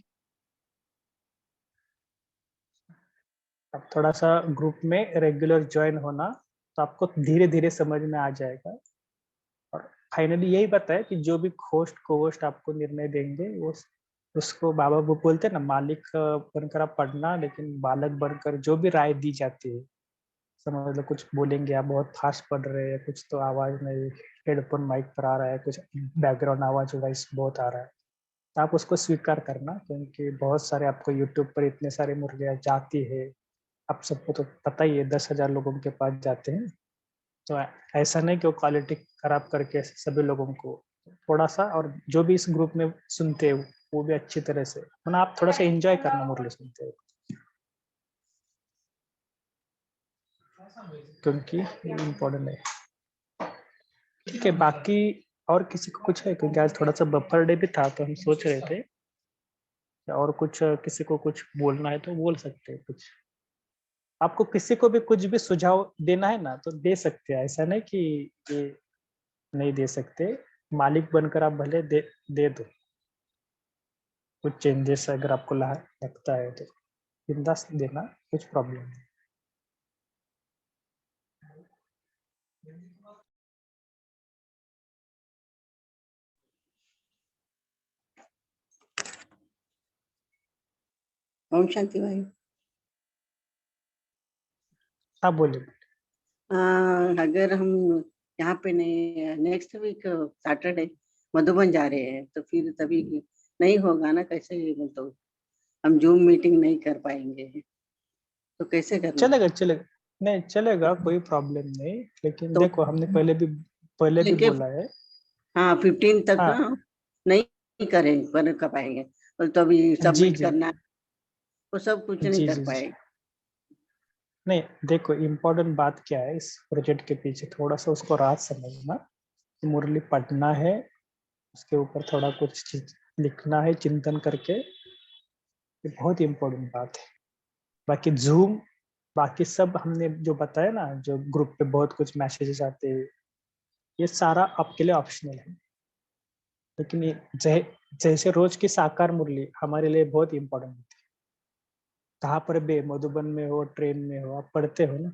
अब थोड़ा सा ग्रुप में रेगुलर ज्वाइन होना, तो आपको धीरे धीरे समझ में आ जाएगा। और फाइनली यही बताया कि जो भी होस्ट को होस्ट आपको निर्णय देंगे, वो उसको बाबा वो बोलते हैं ना, मालिक बनकर आप पढ़ना, लेकिन बालक बनकर जो भी राय दी जाती है, समझ लो कुछ बोलेंगे आप बहुत फास्ट पढ़ रहे हैं, कुछ तो आवाज नहीं, हेडफोन माइक पर आ रहा है, कुछ बैकग्राउंड आवाज वॉइस बहुत आ रहा है, तो आप उसको स्वीकार करना। क्योंकि बहुत सारे आपको यूट्यूब पर इतने सारे मुर्गियाँ जाती है, आप सबको तो पता ही है, 10,000 लोगों के पास जाते हैं। तो ऐसा नहीं कि वो क्वालिटी खराब करके सभी लोगों को, थोड़ा सा, और जो भी इस ग्रुप में सुनते हैं वो भी अच्छी तरह से, मतलब आप थोड़ा सा एंजॉय करना मुरली सुनते हो, क्योंकि इम्पोर्टेंट है। ठीक है, बाकी और किसी को कुछ है? क्योंकि आज थोड़ा सा बफर डे भी था, तो हम सोच रहे थे और कुछ किसी को कुछ बोलना है तो बोल सकते हैं कुछ। आपको किसी को भी कुछ भी सुझाव देना है ना, तो दे सकते हैं, ऐसा नहीं कि ये नहीं दे सकते। मालिक बनकर आप भले दे दो कुछ चेंजेस, अगर आपको लगता है तो बिंदास देना, कुछ प्रॉब्लम नहीं। ओम शांति भाई। हाँ बोलिए। अगर हम यहाँ पे नहीं, नेक्स्ट वीक सैटरडे मधुबन जा रहे हैं, तो फिर तभी नहीं होगा ना, कैसे मतलब हम जूम मीटिंग नहीं कर पाएंगे, तो कैसे करना है? चलेगा, नहीं चलेगा, कोई प्रॉब्लम नहीं, लेकिन तो देखो हमने पहले भी लेके बोला है। हाँ 15 तक हाँ नहीं कर पाएंगे, तो अभी जी सबमिट जी करना, वो सब कुछ नहीं जी कर जी जी। पाएंगे। नहीं देखो, इम्पोर्टेंट बात क्या है इस प्रोजेक्ट के पीछे, थोड़ा सा उसको राज समझना कि मुरली पढ़ना है, उसके ऊपर थोड़ा कुछ चीज लिखना है चिंतन करके, ये बहुत इम्पोर्टेंट बात है। बाकी जूम, बाकी सब हमने जो बताया ना, जो ग्रुप पे बहुत कुछ मैसेजेस आते हैं, ये सारा आपके लिए ऑप्शनल है। लेकिन ये जैसे रोज की साकार मुरली हमारे लिए बहुत इम्पोर्टेंट होती है। कहाँ पर भी, मधुबन में हो, ट्रेन में हो, आप पढ़ते हो ना,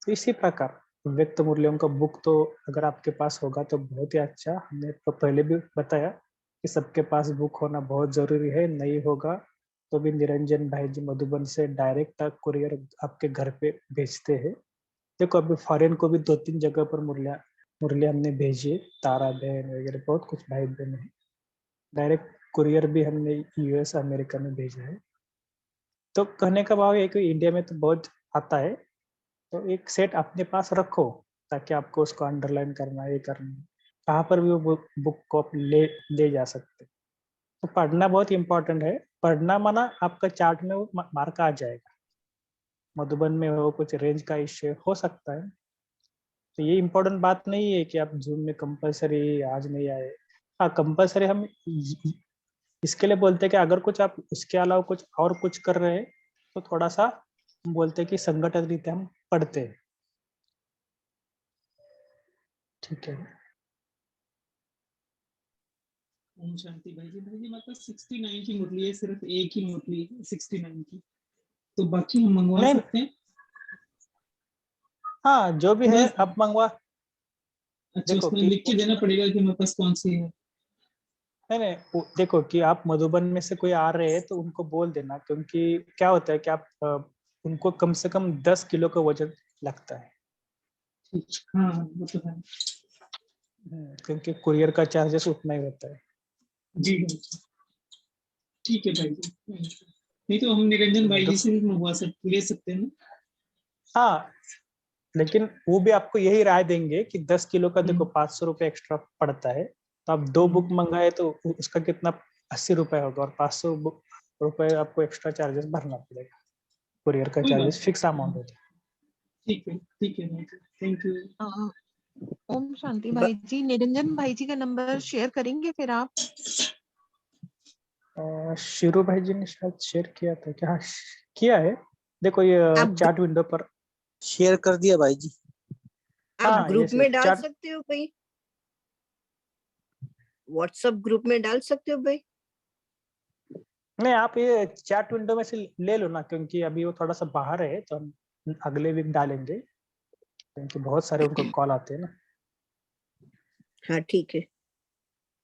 तो इसी प्रकार व्यक्त मुरलियों का बुक तो अगर आपके पास होगा तो बहुत ही अच्छा। हमने तो पहले भी बताया कि सबके पास बुक होना बहुत जरूरी है, नहीं होगा तो भी निरंजन भाई जी मधुबन से डायरेक्ट कुरियर आपके घर पे भेजते हैं। देखो अभी फॉरेन को भी 2-3 जगह पर मुरलियाँ हमने भेजी है, तारा बहन वगैरह बहुत कुछ भाई बहन है, डायरेक्ट कुरियर भी हमने यूएस अमेरिका में भेजा है। तो कहने का भाव है कि इंडिया में तो बहुत आता है, तो एक सेट अपने पास रखो, ताकि आपको उसको अंडरलाइन करना, ये करना, कहाँ पर भी वो बुक को आप ले जा सकते। तो पढ़ना बहुत इंपॉर्टेंट है। पढ़ना माना आपका चार्ट में वो मार्क आ जाएगा। मधुबन में हो, कुछ रेंज का इश्यू हो सकता है, तो ये इम्पोर्टेंट बात नहीं है कि आप जूम में कंपलसरी आज नहीं आए। हाँ कंपलसरी हम इसके लिए बोलते हैं कि अगर कुछ आप इसके अलावा कुछ और कुछ कर रहे हैं तो थोड़ा सा हम बोलते हैं कि संगठित रीते हम पढ़ते हैं। ठीक है। ओम शांति भाई जी मेरे पास 69 की मुरली है, सिर्फ एक ही मुरली है 69 की, तो बाकी हम मंगवा नहीं, सकते हैं? हाँ जो भी है थोड़ा आप मंगवा। अच्छा, देखो उसमें कि लिख के देना पड़ेगा कि मेरे पास कौन सी है? नहीं, देखो कि आप मधुबन में से कोई आ रहे हैं तो उनको बोल देना, क्योंकि क्या होता है कि आप उनको कम से कम 10 किलो का वजन लगता है। ठीक, हाँ वो तो है। क्योंकि कुरियर का चार्जेस उतना ही होता है। जी ठीक है भाई जी। नहीं तो हम निरंजन भाई जी से भी मंगवा सकते, ले सकते हैं ना? हाँ, लेकिन वो भी आपको यही राय देंगे कि 10 किलो का देखो 500 रुपए एक्स्ट्रा पड़ता है, तो आप 2 बुक मंगाए तो उसका कितना 80 रुपए होगा, और 500 रुपए आपको एक्स्ट्रा चार्जेस भरना पड़ेगा। कुरियर का कोई बात चार्जेस फिक्स अमाउंट होता है। ठीक है भाई जी, थैंक यू। ओम शांति भाई जी, निरंजन भाई जी का नंबर शेयर करेंगे फिर आप? शिरू भाई जी ने शायद शेयर किया था क्या? हाँ, किया है। देखो ये आप चैट विंडो पर शेयर कर दिया भाई जी। आप हाँ, ग्रुप ये में डाल चैट सकते हो भाई, व्हाट्सएप ग्रुप में डाल सकते हो भाई। नहीं, आप ये चैट विंडो में से ले लो ना, क्योंकि अभी वो थोड़ा सा बाहर है, तो हम अगले वीक डालेंगे, क्योंकि बहुत सारे उनको कॉल आते हैं ना। हाँ ठीक है।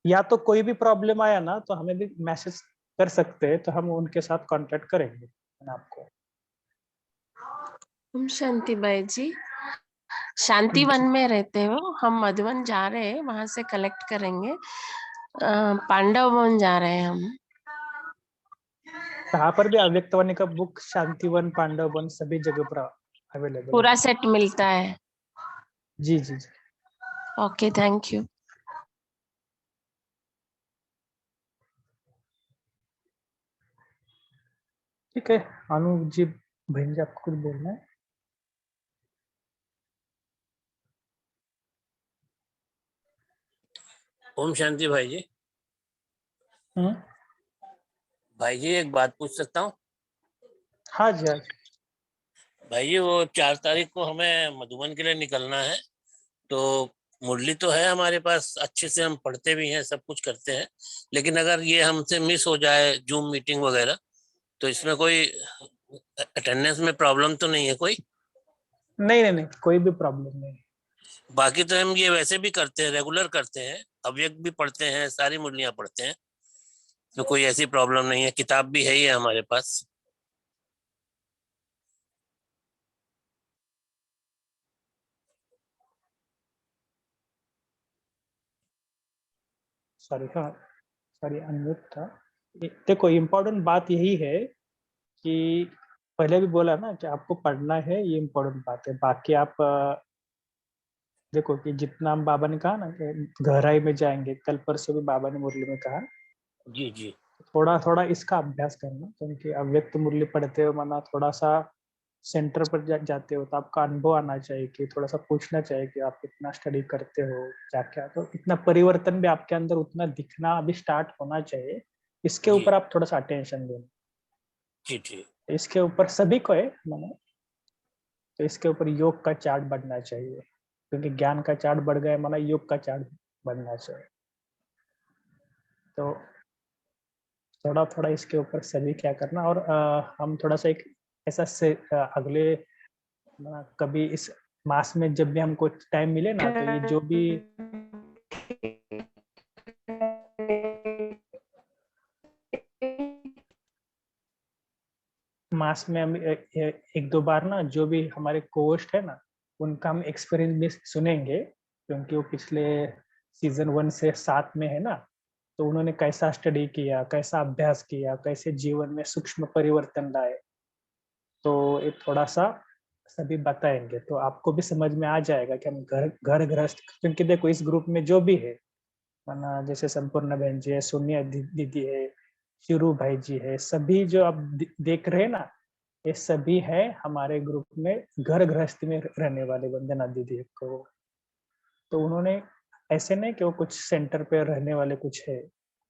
या तो कोई भी प्रॉब्लम आया ना तो हमें भी मैसेज कर सकते हैं, तो हम उनके साथ कांटेक्ट करेंगे आपको। ओम शांति भाई जी, शांति वन में रहते हो, हम मधुबन जा रहे हैं, वहां से कलेक्ट करेंगे। पांडव वन जा रहे हैं हम। यहाँ पर भी अव्यक्तवाणी का बुक शांतिवन, पांडव वन सभी जगह पर अवेलेबल पूरा है। सेट मिलता है। जी जी जी। Okay, thank you. ठीक है, अनु जी बहन जी आपको कुछ बोलना है? ओम शांति भाई जी। भाई जी एक बात पूछ सकता हूँ? हाँ जी, हाँ जी। भाई जी वो 4 तारीख को हमें मधुबन के लिए निकलना है, तो मुरली तो है हमारे पास, अच्छे से हम पढ़ते भी हैं, सब कुछ करते हैं, लेकिन अगर ये हमसे मिस हो जाए जूम मीटिंग वगैरह, तो इसमें कोई अटेंडेंस में प्रॉब्लम तो नहीं है कोई? नहीं, कोई भी प्रॉब्लम नहीं। बाकी तो हम ये वैसे भी करते हैं, रेगुलर करते हैं, अव्यक्त भी पढ़ते हैं, सारी मुरलियां पढ़ते हैं, तो कोई ऐसी प्रॉब्लम नहीं है, किताब भी है ही है हमारे पास। सॉरी अनम्यूट था। देखो इम्पोर्टेंट बात यही है कि पहले भी बोला ना कि आपको पढ़ना है, ये इम्पोर्टेंट बात है। बाकी आप देखो कि जितना हम बाबा ने कहा ना कि गहराई में जाएंगे, कल परसों भी बाबा ने मुरली में कहा, जी जी। थोड़ा थोड़ा इसका अभ्यास करना, क्योंकि अव्यक्त मुरली पढ़ते हो माना थोड़ा सा सेंटर पर जाते हो तो आपका अनुभव आना चाहिए, कि थोड़ा सा पूछना चाहिए कि आप कितना स्टडी करते हो, क्या क्या, तो इतना परिवर्तन भी आपके अंदर उतना दिखना अभी स्टार्ट होना चाहिए। इसके ऊपर आप थोड़ा सा अटेंशन देना। जी जी। इसके ऊपर सभी को है माना, तो इसके ऊपर योग का चार्ट बढ़ना चाहिए, क्योंकि ज्ञान का चार्ट बढ़ गया माना योग का चार्ट बढ़ना चाहिए। तो थोड़ा थोड़ा इसके ऊपर सभी क्या करना, और हम थोड़ा सा एक ऐसा से अगले कभी इस मास में जब भी हमको टाइम मिले ना, तो ये जो भी मास में हम एक दो बार ना जो भी हमारे कोस्ट है ना, उनका हम एक्सपीरियंस भी सुनेंगे, क्योंकि वो पिछले सीजन 1 से 7 में है ना, तो उन्होंने कैसा स्टडी किया, कैसा अभ्यास किया, कैसे जीवन में सूक्ष्म परिवर्तन लाए, तो ये थोड़ा सा सभी बताएंगे, तो आपको भी समझ में आ जाएगा कि हम घर गृहस्थ, क्योंकि देखो इस ग्रुप में जो भी है माना, जैसे संपूर्ण बहन जी है, सोनिया दीदी है, शिरू भाई जी है, सभी जो आप देख रहे हैं ना, ये सभी है हमारे ग्रुप में घर गृहस्थी में रहने वाले। वंदना दीदी को तो उन्होंने ऐसे नहीं कि वो कुछ सेंटर पे रहने वाले कुछ है,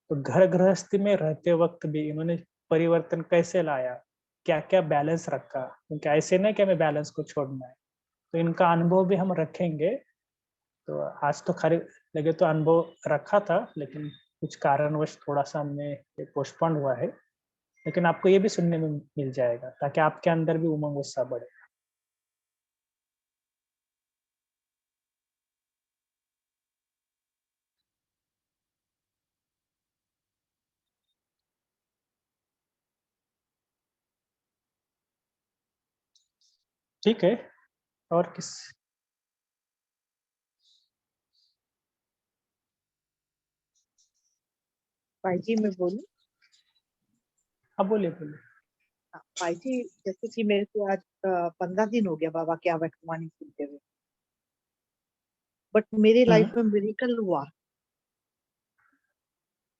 तो घर गृहस्थी में रहते वक्त भी इन्होंने परिवर्तन कैसे लाया, क्या क्या बैलेंस रखा, क्योंकि ऐसे नहीं कि हमें बैलेंस को छोड़ना है। तो इनका अनुभव भी हम रखेंगे। तो आज तो खाली लगे तो अनुभव रखा था, लेकिन कुछ कारणवश थोड़ा सा हमने पोस्टपोन हुआ है, लेकिन आपको ये भी सुनने में मिल जाएगा ताकि आपके अंदर भी उमंग उत्साह बढ़े। ठीक है, और किस? भाई जी मैं बोलूं? हाँ बोलिए बोलिए। हाँ, भाई जी जैसे कि मेरे को आज 15 दिन हो गया बाबा की आवाज़ सुनते हुए, बट मेरी लाइफ में मिरेकल हुआ।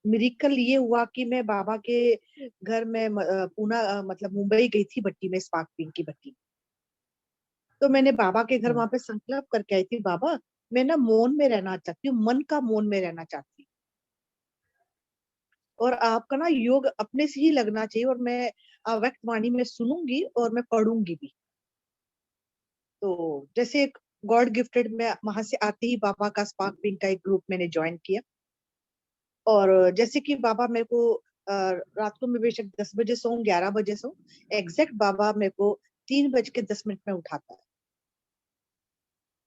मिरेकल ये हुआ कि मैं बाबा के घर में पूना मतलब मुंबई गई थी भट्टी में, स्पार्क पिंक की भट्टी। तो मैंने बाबा के घर वहां पे संकल्प करके आई थी, बाबा मैं ना मौन में रहना चाहती हूँ, मन का मौन में रहना चाहती हूँ, और आपका ना योग अपने से ही लगना चाहिए, और मैं व्यक्त वाणी में सुनूंगी और मैं पढ़ूंगी भी। तो जैसे एक गॉड गिफ्टेड, मैं वहां से आते ही बाबा का स्पार्क पिंक का एक ग्रुप मैंने ज्वाइन किया। और जैसे कि बाबा मेरे को रात को मैं बेशक 10 बजे सोऊं, 11 बजे सोऊं, एग्जैक्ट बाबा मेरे को 3:10 में उठाता है।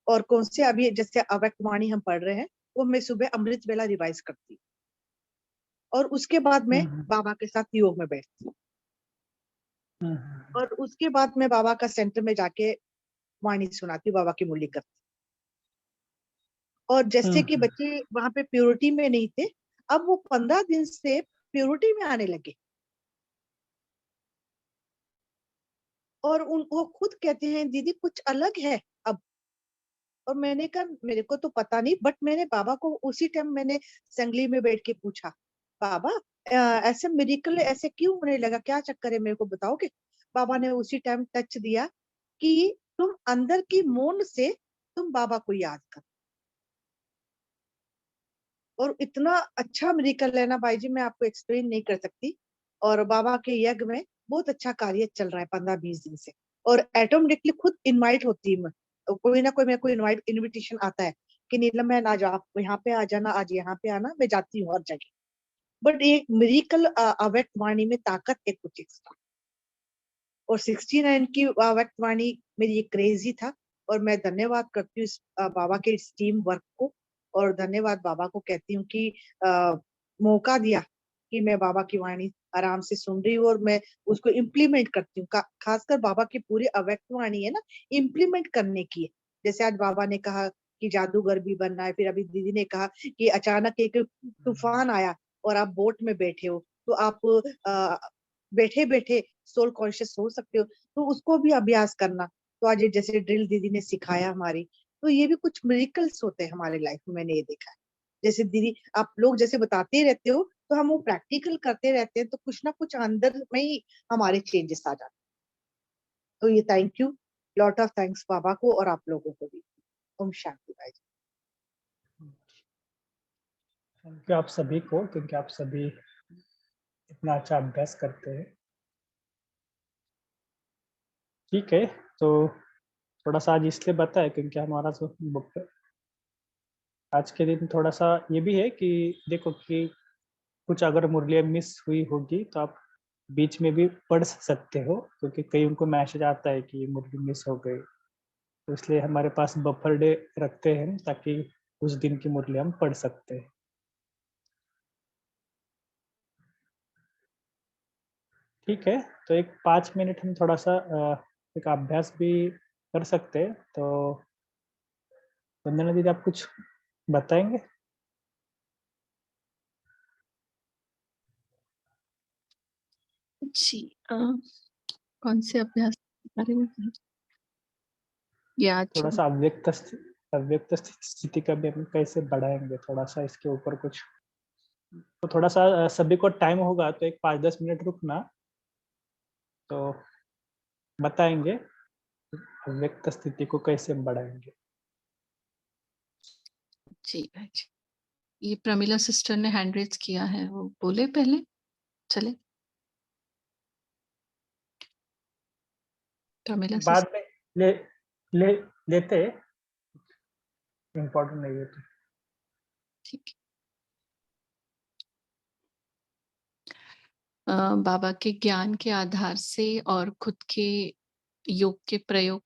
और कौन से अभी जैसे अव्यक्त वाणी हम पढ़ रहे हैं, वो मैं सुबह अमृत वेला रिवाइज करती हूँ, और उसके बाद मैं बाबा के साथ योग में बैठती हूँ, और उसके बाद मैं बाबा का सेंटर में जाके वाणी सुनाती हूँ, बाबा की मुरली करती हूँ। और जैसे कि बच्चे वहां पे प्योरिटी में नहीं थे, अब वो 15 दिन से प्योरिटी में आने लगे, और वो खुद कहते हैं दीदी कुछ अलग है अब। और मैंने कहा मेरे को तो पता नहीं, बट मैंने बाबा को उसी टाइम मैंने संगली में बैठ के पूछा, बाबा ऐसे मिरेकल ऐसे क्यों होने लगा, क्या चक्कर है, मेरे को बताओगे? बाबा ने उसी टाइम टच दिया कि तुम अंदर की मौन से तुम बाबा को याद कर। और इतना अच्छा मिरेकल है ना भाई जी, मैं आपको एक्सप्लेन नहीं कर सकती। और बाबा के यज्ञ में बहुत अच्छा कार्य चल रहा है 15-20 दिन से, और ऑटोमेटिकली खुद इनवाइट होती है, कोई ना कोई मेरे को इनविटेशन आता है कि नीलम मैं आज आप यहाँ पे आ जाना, आज यहाँ पे आना, मैं जाती हूँ हर जगह। बट एक मिरेकल अव्यक्त वाणी में ताकत है कुछ एक्स्ट्रा। और 69 की अव्यक्त वाणी मेरी एक क्रेजी था, और मैं धन्यवाद करती हूँ इस बाबा के इस टीम वर्क को, और धन्यवाद बाबा को कहती हूँ कि मौका दिया कि मैं बाबा की वाणी आराम से सुन रही हूँ, और मैं उसको इम्प्लीमेंट करती हूँ। खासकर बाबा की पूरी अव्यक्त वाणी है ना, इम्प्लीमेंट करने की है। जैसे आज बाबा ने कहा कि जादूगर भी बनना है, फिर अभी दीदी ने कहा कि अचानक एक तूफान आया और आप बोट में बैठे हो, तो आप बैठे बैठे सोल कॉन्शियस हो सकते हो, तो उसको भी अभ्यास करना। तो आज ये जैसे ड्रिल दीदी ने सिखाया हमारी, तो ये भी कुछ मिरेकल्स होते हैं हमारे लाइफ में, मैंने ये देखा है। जैसे दीदी आप लोग जैसे बताते ही रहते हो, तो हम वो प्रैक्टिकल करते रहते हैं, तो कुछ ना कुछ अंदर में ही हमारे चेंजेस आ जाते हैं। तो ये thank you, lot of thanks बाबा को और आप लोगों को भी। ओम शांति भाई। थैंक यू आप सभी को, क्योंकि आप सभी इतना अच्छा अभ्यास करते हैं। ठीक है, तो थोड़ा सा आज इसलिए बताया क्योंकि हमारा जो आज के दिन थोड़ा सा ये भी है कि देखो कि कुछ अगर मुरलियाँ मिस हुई होगी तो आप बीच में भी पढ़ सकते हो, क्योंकि कई उनको मैसेज आता है कि मुरली मिस हो गई, तो इसलिए हमारे पास बफर डे रखते हैं ताकि उस दिन की मुरली हम पढ़ सकते हैं। ठीक है, तो एक 5 मिनट हम थोड़ा सा एक अभ्यास भी कर सकते हैं। तो वंदना दीदी आप कुछ बताएंगे? जी कौन से अभ्यास के बारे में? या थोड़ा सा अव्यक्त स्थिति का भी हम कैसे बढ़ाएंगे, थोड़ा सा इसके ऊपर कुछ। तो थोड़ा सा सभी को टाइम होगा तो एक 5-10 मिनट रुकना, तो बताएंगे अव्यक्त स्थिति को कैसे बढ़ाएंगे। जी भाई जी, ये प्रमिला सिस्टर ने हैंड रेज किया है, वो बोले पहले, चले प्रमिला बाद सिस्टर। में ले लेते, इम्पोर्टेंट नहीं है तो। ठीक है। बाबा के ज्ञान के आधार से और खुद के योग के प्रयोग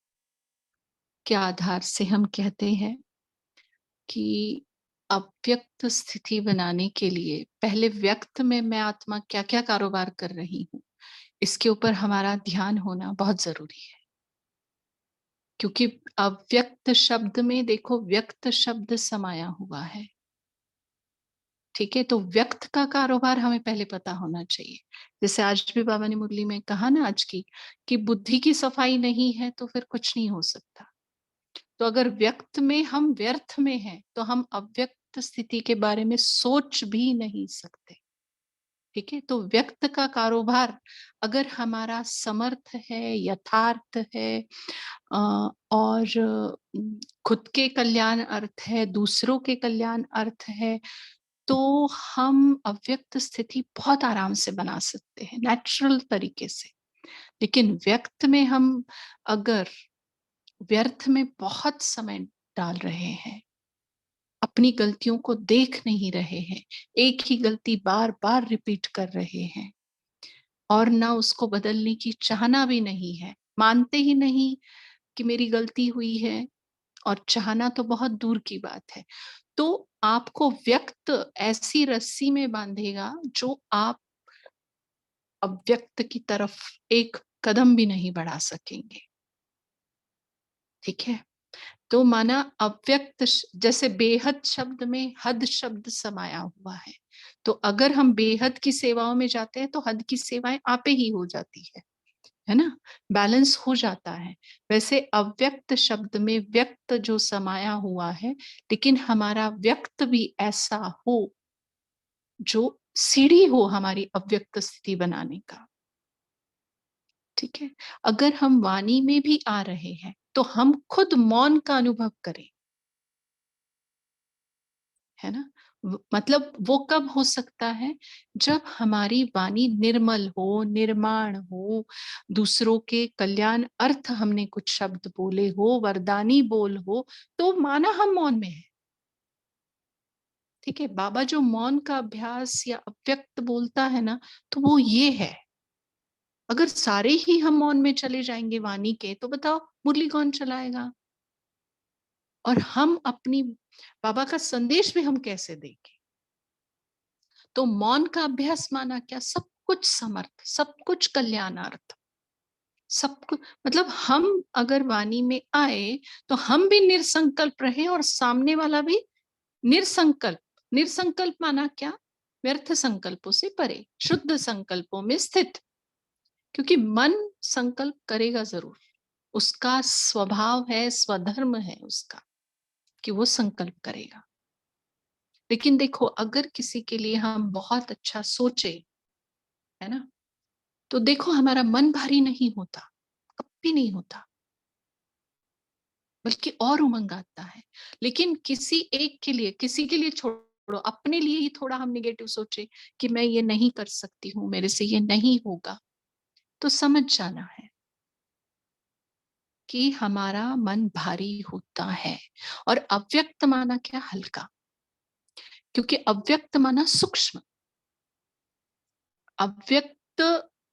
के आधार से हम कहते हैं कि अव्यक्त स्थिति बनाने के लिए पहले व्यक्त में मैं आत्मा क्या क्या कारोबार कर रही हूँ, इसके ऊपर हमारा ध्यान होना बहुत जरूरी है। क्योंकि अव्यक्त शब्द में देखो व्यक्त शब्द समाया हुआ है। ठीक है, तो व्यक्त का कारोबार हमें पहले पता होना चाहिए। जैसे आज भी बाबा ने मुरली में कहा ना आज की, कि बुद्धि की सफाई नहीं है तो फिर कुछ नहीं हो सकता। तो अगर व्यक्त में हम व्यर्थ में हैं तो हम अव्यक्त स्थिति के बारे में सोच भी नहीं सकते। ठीक है, तो व्यक्त का कारोबार अगर हमारा समर्थ है, यथार्थ है, और खुद के कल्याण अर्थ है, दूसरों के कल्याण अर्थ है, तो हम अव्यक्त स्थिति बहुत आराम से बना सकते हैं, नेचुरल तरीके से। लेकिन व्यक्त में हम अगर व्यर्थ में बहुत समय डाल रहे हैं, अपनी गलतियों को देख नहीं रहे हैं, एक ही गलती बार बार रिपीट कर रहे हैं, और ना उसको बदलने की चाहना भी नहीं है, मानते ही नहीं कि मेरी गलती हुई है, और चाहना तो बहुत दूर की बात है, तो आपको व्यक्त ऐसी रस्सी में बांधेगा जो आप अव्यक्त की तरफ एक कदम भी नहीं बढ़ा सकेंगे। ठीक है, तो माना अव्यक्त जैसे बेहद शब्द में हद शब्द समाया हुआ है, तो अगर हम बेहद की सेवाओं में जाते हैं तो हद की सेवाएं आपे ही हो जाती है ना, बैलेंस हो जाता है। वैसे अव्यक्त शब्द में व्यक्त जो समाया हुआ है, लेकिन हमारा व्यक्त भी ऐसा हो जो सीढ़ी हो हमारी अव्यक्त स्थिति बनाने का। ठीक है, अगर हम वाणी में भी आ रहे हैं तो हम खुद मौन का अनुभव करें, है ना। मतलब वो कब हो सकता है, जब हमारी वाणी निर्मल हो, निर्माण हो, दूसरों के कल्याण अर्थ हमने कुछ शब्द बोले हो, वरदानी बोल हो, तो माना हम मौन में है। ठीक है, बाबा जो मौन का अभ्यास या अव्यक्त बोलता है ना, तो वो ये है। अगर सारे ही हम मौन में चले जाएंगे वाणी के, तो बताओ मुरली कौन चलाएगा, और हम अपनी बाबा का संदेश भी हम कैसे देंगे। तो मौन का अभ्यास माना क्या, सब कुछ समर्थ, सब कुछ कल्याणार्थ, सब कुछ, मतलब हम अगर वाणी में आए तो हम भी निरसंकल्प रहे और सामने वाला भी निरसंकल्प। निरसंकल्प माना क्या, व्यर्थ संकल्पों से परे, शुद्ध संकल्पों में स्थित। क्योंकि मन संकल्प करेगा जरूर, उसका स्वभाव है, स्वधर्म है उसका कि वो संकल्प करेगा। लेकिन देखो, अगर किसी के लिए हम बहुत अच्छा सोचे, है ना, तो देखो हमारा मन भारी नहीं होता, कभी नहीं होता, बल्कि और उमंग आता है। लेकिन किसी एक के लिए, किसी के लिए छोड़ो, अपने लिए ही थोड़ा हम निगेटिव सोचे कि मैं ये नहीं कर सकती हूँ, मेरे से ये नहीं होगा, तो समझ जाना है कि हमारा मन भारी होता है। और अव्यक्त माना क्या, हल्का। क्योंकि अव्यक्त माना सूक्ष्म, अव्यक्त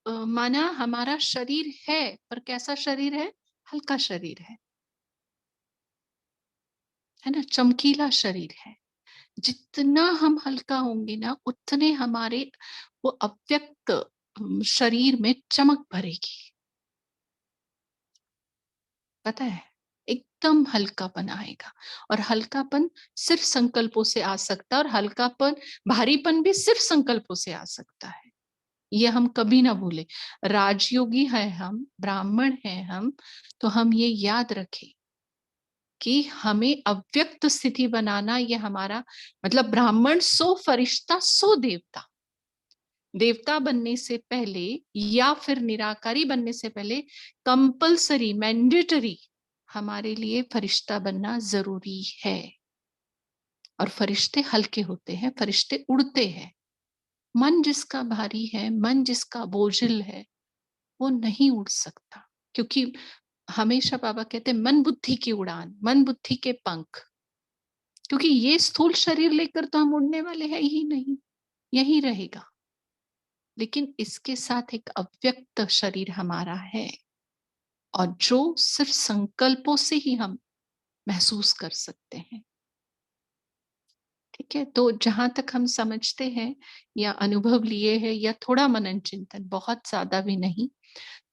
माना हमारा शरीर है, पर कैसा शरीर है, हल्का शरीर है ना, चमकीला शरीर है। जितना हम हल्का होंगे ना, उतने हमारे वो अव्यक्त शरीर में चमक भरेगी। पता है, एकदम हल्कापन आएगा, और हल्कापन सिर्फ संकल्पों से आ सकता है, और हल्कापन, भारीपन भी सिर्फ संकल्पों से आ सकता है। ये हम कभी ना भूले। राजयोगी है हम, ब्राह्मण है हम, तो हम ये याद रखें कि हमें अव्यक्त स्थिति बनाना, ये हमारा मतलब, ब्राह्मण सो फरिश्ता सो देवता। देवता बनने से पहले या फिर निराकारी बनने से पहले कंपलसरी, मैंडेटरी हमारे लिए फरिश्ता बनना जरूरी है। और फरिश्ते हल्के होते हैं, फरिश्ते उड़ते हैं। मन जिसका भारी है, मन जिसका बोझिल है, वो नहीं उड़ सकता, क्योंकि हमेशा बाबा कहते हैं मन बुद्धि की उड़ान, मन बुद्धि के पंख, क्योंकि ये स्थूल शरीर लेकर तो हम उड़ने वाले हैं ही नहीं, यही रहेगा। लेकिन इसके साथ एक अव्यक्त शरीर हमारा है, और जो सिर्फ संकल्पों से ही हम महसूस कर सकते हैं। ठीक है, तो जहां तक हम समझते हैं या अनुभव लिए हैं, या थोड़ा मनन चिंतन, बहुत ज्यादा भी नहीं,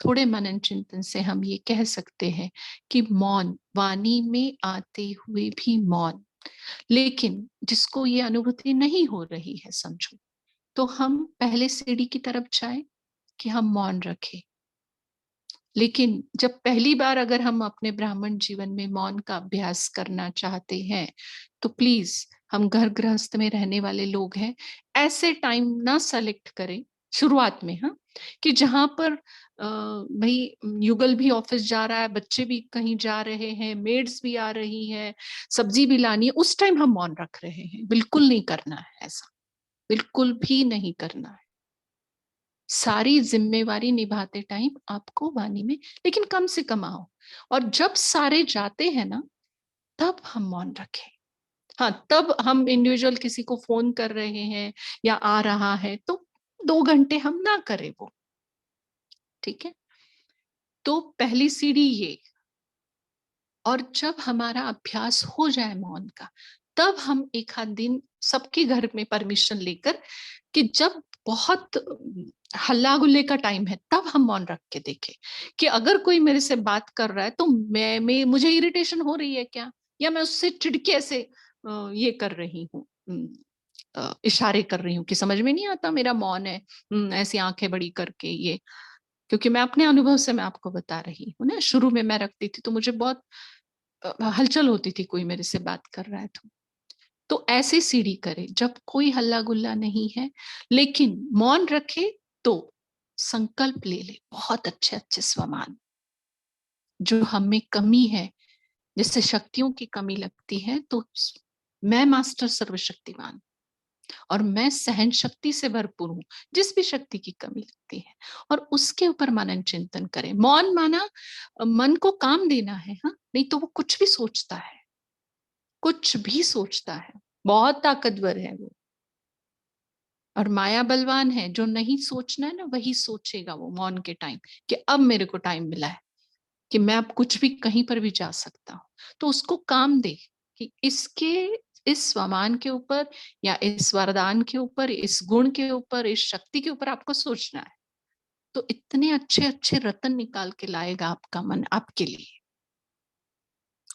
थोड़े मनन चिंतन से हम ये कह सकते हैं कि मौन, वाणी में आते हुए भी मौन। लेकिन जिसको ये अनुभूति नहीं हो रही है, समझो, तो हम पहले सीढ़ी की तरफ जाए कि हम मौन रखें। लेकिन जब पहली बार अगर हम अपने ब्राह्मण जीवन में मौन का अभ्यास करना चाहते हैं, तो प्लीज, हम घर गृहस्थ में रहने वाले लोग हैं, ऐसे टाइम ना सेलेक्ट करें शुरुआत में, हाँ, कि जहां पर भाई युगल भी ऑफिस जा रहा है, बच्चे भी कहीं जा रहे हैं, मेड्स भी आ रही हैं, सब्जी भी लानी है, उस टाइम हम मौन रख रहे हैं। बिल्कुल नहीं करना है ऐसा, बिल्कुल भी नहीं करना है। सारी जिम्मेवारी निभाते टाइम आपको वाणी में, लेकिन कम से कम आओ, और जब सारे जाते हैं ना, तब हम मौन रखें। हाँ, तब हम इंडिविजुअल किसी को फोन कर रहे हैं या आ रहा है, तो 2 घंटे हम ना करें वो। ठीक है, तो पहली सीढ़ी ये। और जब हमारा अभ्यास हो जाए मौन का, तब हम एक आध दिन सबके घर में परमिशन लेकर, कि जब बहुत हल्ला गुल्ले का टाइम है, तब हम मौन रख के देखें कि अगर कोई मेरे से बात कर रहा है तो मैं मुझे इरिटेशन हो रही है क्या, या मैं उससे चिढ़के ऐसे ये कर रही हूँ, इशारे कर रही हूँ कि समझ में नहीं आता, मेरा मौन है, ऐसी आंखें बड़ी करके ये। क्योंकि मैं अपने अनुभव से मैं आपको बता रही हूँ ना, शुरू में मैं रखती थी तो मुझे बहुत हलचल होती थी, कोई मेरे से बात कर रहा है तो ऐसे सीढ़ी करे जब कोई हल्ला गुल्ला नहीं है, लेकिन मौन रखे, तो संकल्प ले ले बहुत अच्छे अच्छे स्वमान। जो हमें कमी है, जैसे शक्तियों की कमी लगती है, तो मैं मास्टर सर्वशक्तिमान, और मैं सहन शक्ति से भरपूर हूं, जिस भी शक्ति की कमी लगती है, और उसके ऊपर मनन चिंतन करें। मौन माना मन को काम देना है, हाँ, नहीं तो वो कुछ भी सोचता है, कुछ भी सोचता है, बहुत ताकतवर है वो, और माया बलवान है। जो नहीं सोचना है ना, वही सोचेगा वो मौन के टाइम, कि अब मेरे को टाइम मिला है, कि मैं अब कुछ भी कहीं पर भी जा सकता हूँ। तो उसको काम दे कि इसके, इस स्वमान के ऊपर, या इस वरदान के ऊपर, इस गुण के ऊपर, इस शक्ति के ऊपर आपको सोचना है। तो इतने अच्छे अच्छे रतन निकाल के लाएगा आपका मन आपके लिए,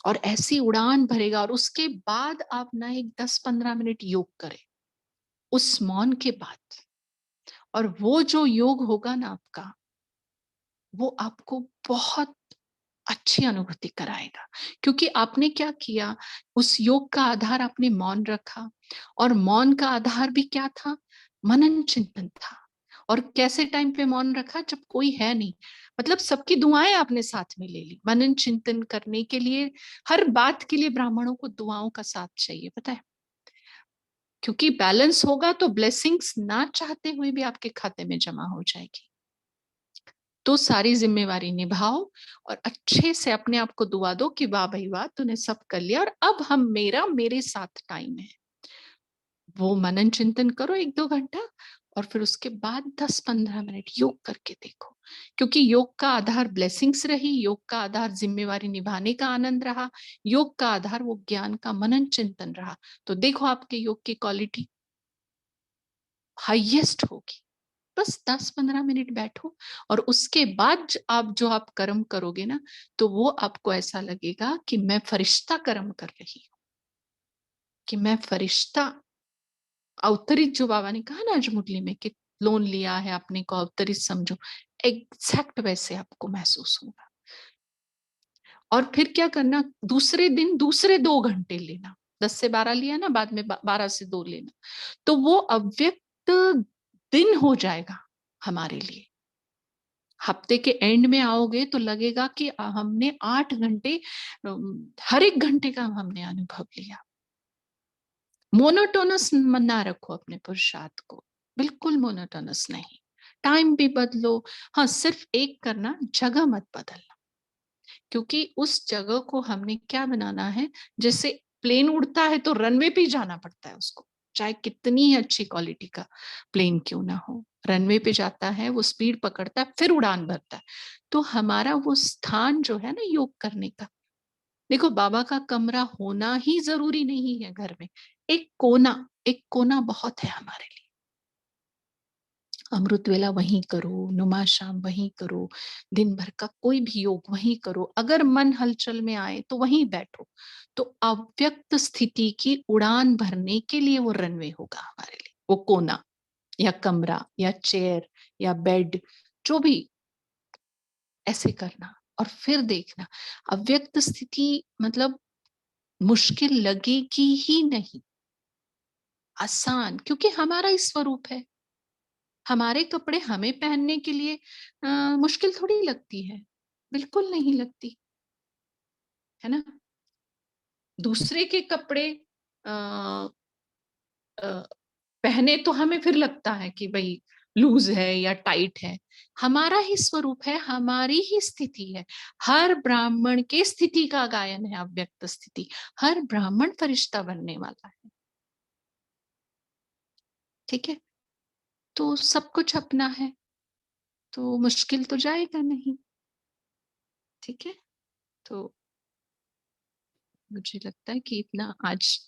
और ऐसी उड़ान भरेगा। और उसके बाद आप ना एक 10-15 मिनट योग करें उस मौन के बाद, और वो जो योग होगा ना आपका, वो आपको बहुत अच्छी अनुभूति कराएगा। क्योंकि आपने क्या किया, उस योग का आधार आपने मौन रखा, और मौन का आधार भी क्या था, मनन चिंतन था। और कैसे टाइम पे मौन रखा, जब कोई है नहीं, मतलब सबकी दुआएं आपने साथ में ले ली। मनन चिंतन करने के लिए, हर बात के लिए ब्राह्मणों को दुआओं का साथ चाहिए, पता है, क्योंकि बैलेंस होगा तो ब्लेसिंग्स ना चाहते हुए भी आपके खाते में जमा हो जाएगी। तो सारी जिम्मेवारी निभाओ, और अच्छे से अपने आप को दुआ दो कि वाह भाई वाह, तूने सब कर लिया, और अब हम मेरे साथ टाइम है। वो मनन चिंतन करो 1-2 घंटा, और फिर उसके बाद 10-15 मिनट योग करके देखो। क्योंकि योग का आधार ब्लेसिंग्स रही, योग का आधार जिम्मेवारी निभाने का आनंद रहा, योग का आधार वो ज्ञान का मनन चिंतन रहा। तो देखो आपके योग की क्वालिटी हाईएस्ट होगी। बस 10-15 मिनट बैठो, और उसके बाद आप कर्म करोगे ना, तो वो आपको ऐसा लगेगा कि मैं फरिश्ता कर्म कर रही हूँ, कि मैं फरिश्ता अवतरित, जो बाबा ने कहा ना आज मुरली में, कि लोन लिया है अपने को अवतरित समझो, एग्जैक्ट वैसे आपको महसूस होगा। और फिर क्या करना, दूसरे दिन दूसरे 2 घंटे लेना, 10 से 12 लिया ना, बाद में 12 से 2 लेना, तो वो अव्यक्त दिन हो जाएगा हमारे लिए। हफ्ते के एंड में आओगे तो लगेगा कि हमने 8 घंटे, हर एक घंटे का हमने अनुभव लिया। मोनोटोनस ना रखो अपने पुरुषार्थ को, बिल्कुल मोनोटोनस नहीं। टाइम भी बदलो, हाँ सिर्फ एक करना, जगह मत बदलना, क्योंकि उस जगह को हमने क्या बनाना है, जैसे प्लेन उड़ता है तो रनवे पे जाना पड़ता है उसको, चाहे कितनी ही अच्छी क्वालिटी का प्लेन क्यों ना हो, रनवे पे जाता है, वो स्पीड पकड़ता है, फिर उड़ान भरता है। तो हमारा वो स्थान जो है ना योग करने का, देखो बाबा का कमरा होना ही जरूरी नहीं है घर में, एक कोना बहुत है हमारे लिए। अमृत वेला वहीं करो, नुमा शाम वहीं करो, दिन भर का कोई भी योग वहीं करो, अगर मन हलचल में आए तो वहीं बैठो। तो अव्यक्त स्थिति की उड़ान भरने के लिए वो रनवे होगा हमारे लिए, वो कोना या कमरा या चेयर या बेड, जो भी, ऐसे करना। और फिर देखना, अव्यक्त स्थिति मतलब मुश्किल लगेगी ही नहीं, आसान, क्योंकि हमारा ही स्वरूप है। हमारे कपड़े हमें पहनने के लिए मुश्किल थोड़ी लगती है, बिल्कुल नहीं लगती है ना। दूसरे के कपड़े पहने तो हमें फिर लगता है कि भाई लूज है या टाइट है। हमारा ही स्वरूप है, हमारी ही स्थिति है। हर ब्राह्मण के स्थिति का गायन है अव्यक्त स्थिति, हर ब्राह्मण फरिश्ता बनने वाला है। ठीक है, तो सब कुछ अपना है, तो मुश्किल तो जाएगा नहीं। ठीक है, तो मुझे लगता है कि इतना आज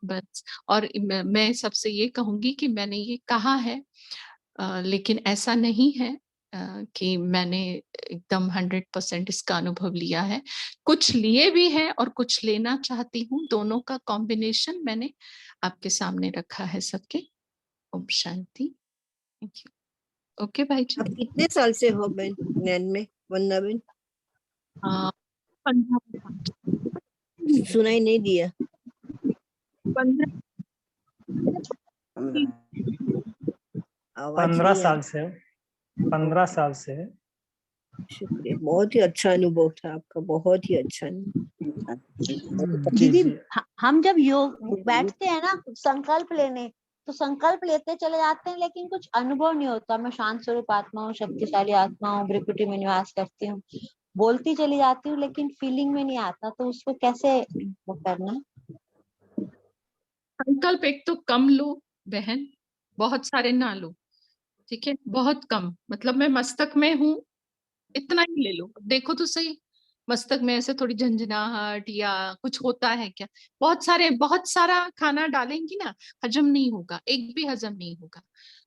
बस। और मैं सबसे ये कहूंगी कि मैंने ये कहा है, लेकिन ऐसा नहीं है कि मैंने एकदम 100% इसका अनुभव लिया है, कुछ लिए भी है और कुछ लेना चाहती हूँ, दोनों का कॉम्बिनेशन मैंने आपके सामने रखा है सबके। ओम शांति। Thank you. ओके भाई जी। आप कितने साल से हो बहन ज्ञान में, वंदना बहन? 15 सुनाई नहीं दिया। 15 साल से 15 साल से। शुक्रिया, बहुत ही अच्छा अनुभव था आपका, बहुत ही अच्छा दीदी हम जब योग बैठते हैं ना संकल्प लेने, तो संकल्प लेते चले जाते हैं लेकिन कुछ अनुभव नहीं होता। मैं शांत स्वरूप आत्मा हूँ, शक्तिशाली आत्मा हूँ, भ्रिकुटी में निवास करती हूँ, बोलती चली जाती हूँ लेकिन फीलिंग में नहीं आता। तो उसको कैसे वो करना? संकल्प एक तो कम लो बहन, बहुत सारे ना लो। ठीक है, बहुत कम, मतलब मैं मस्तक में हूँ इतना ही ले लो। देखो तो सही, मस्तक में ऐसे थोड़ी झंझनाहट या कुछ होता है क्या? बहुत सारा खाना डालेंगी ना, हजम नहीं होगा, एक भी हजम नहीं होगा।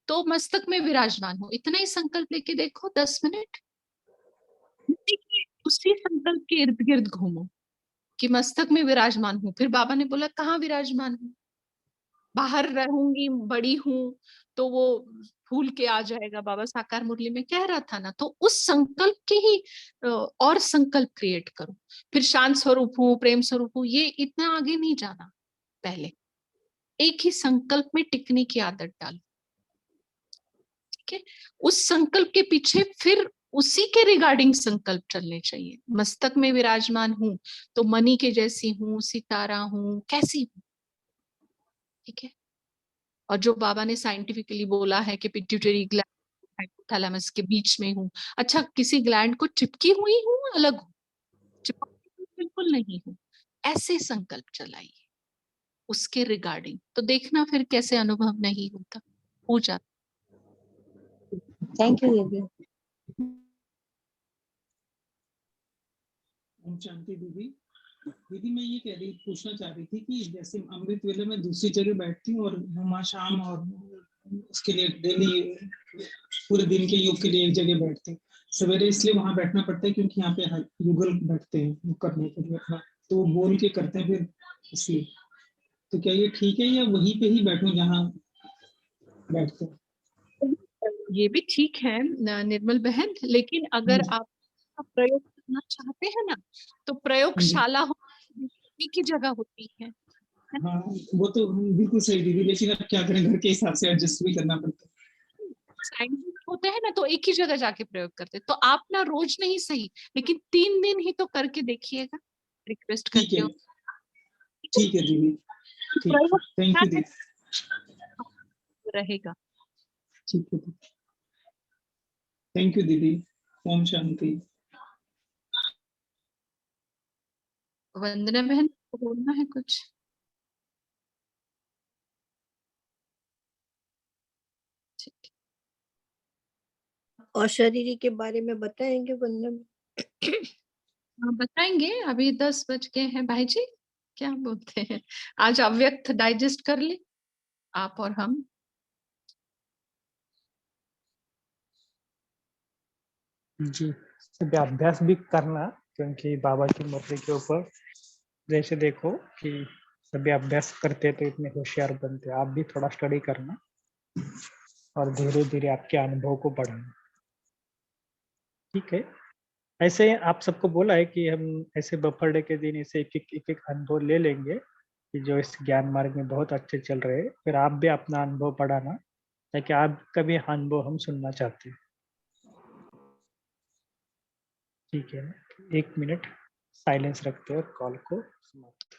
तो मस्तक में विराजमान हो, इतना ही संकल्प लेके देखो 10 मिनट। उसी संकल्प के इर्द गिर्द घूमो कि मस्तक में विराजमान हूँ। फिर बाबा ने बोला कहाँ विराजमान हूँ? बाहर रहूंगी, बड़ी हूं तो वो फूल के आ जाएगा, बाबा साकार मुरली में कह रहा था ना। तो उस संकल्प के ही और संकल्प क्रिएट करो। फिर शांत स्वरूप हूँ, प्रेम स्वरूप हूँ, ये इतना आगे नहीं जाना। पहले एक ही संकल्प में टिकने की आदत डालो। ठीक है, उस संकल्प के पीछे फिर उसी के रिगार्डिंग संकल्प चलने चाहिए। मस्तक में विराजमान हूं तो मणि के जैसी हूँ, सितारा हूँ, कैसी हूँ। ठीक है, और जो बाबा ने साइंटिफिकली बोला है कि पिट्यूटरी ग्लैंड हाइपोथैलेमस के बीच में हूँ। अच्छा, किसी ग्लैंड को चिपकी हुई हूँ, अलग हूँ? चिपकी बिल्कुल नहीं हूँ। ऐसे संकल्प चलाइए उसके रिगार्डिंग, तो देखना फिर कैसे अनुभव नहीं होता, हो जाता। थैंक यू दीदी। ओम शांति दीदी। दीदी मैं ये पूछना चाह रही थी कि जैसे अमृत वेले में दूसरी जगह बैठती हूँ और नुमा शाम और उसके लिए डेली पूरे दिन के योग के लिए एक जगह बैठते हैं। सवेरे इसलिए वहां बैठना पड़ता है क्योंकि यहाँ पे युगल बैठते हैं योग करने के लिए अपना, तो वो बोल के करते हैं फिर, इसलिए। तो क्या ये ठीक है या वहीं पे ही बैठूं जहाँ बैठते हैं? ये भी ठीक है निर्मल बहन, लेकिन अगर आप प्रयोग करना चाहते हैं ना, तो प्रयोगशाला एक ही जगह होती है। हाँ वो तो बिल्कुल सही दीदी, लेकिन अब क्या करें, घर के हिसाब से एडजस्ट भी करना पड़ता है। साइंटिस्ट होते हैं ना तो एक ही जगह जाके प्रयोग करते, तो आप ना रोज नहीं सही लेकिन 3 दिन ही तो करके देखिएगा, रिक्वेस्ट करते हो। ठीक है दीदी। ठीक है, थैंक यू दीदी। रहेगा। ठीक है, थैंक यू दीदी। ओम शांति। वंदना बहन को बोलना है कुछ? और शरीरी के बारे में बताएंगे वंदना? हाँ बताएंगे, अभी 10 बज गए हैं भाई जी, क्या बोलते हैं? आज अव्यक्त डाइजेस्ट कर ले आप और हम। जी, सभी अभ्यास भी करना, क्योंकि बाबा की मुरली के ऊपर जैसे देखो कि सभी अभ्यास करते तो इतने होशियार बनते। आप भी थोड़ा स्टडी करना और धीरे धीरे आपके अनुभव को बढ़ाना, ठीक है। ऐसे आप सबको बोला है कि हम ऐसे बफर डे के दिन ऐसे एक एक अनुभव ले लेंगे कि जो इस ज्ञान मार्ग में बहुत अच्छे चल रहे हैं, फिर आप भी अपना अनुभव बढ़ाना, ताकि आपका भी अनुभव हम सुनना चाहते हैं, ठीक है। 1 मिनट साइलेंस रखते हैं और कॉल को समाप्त।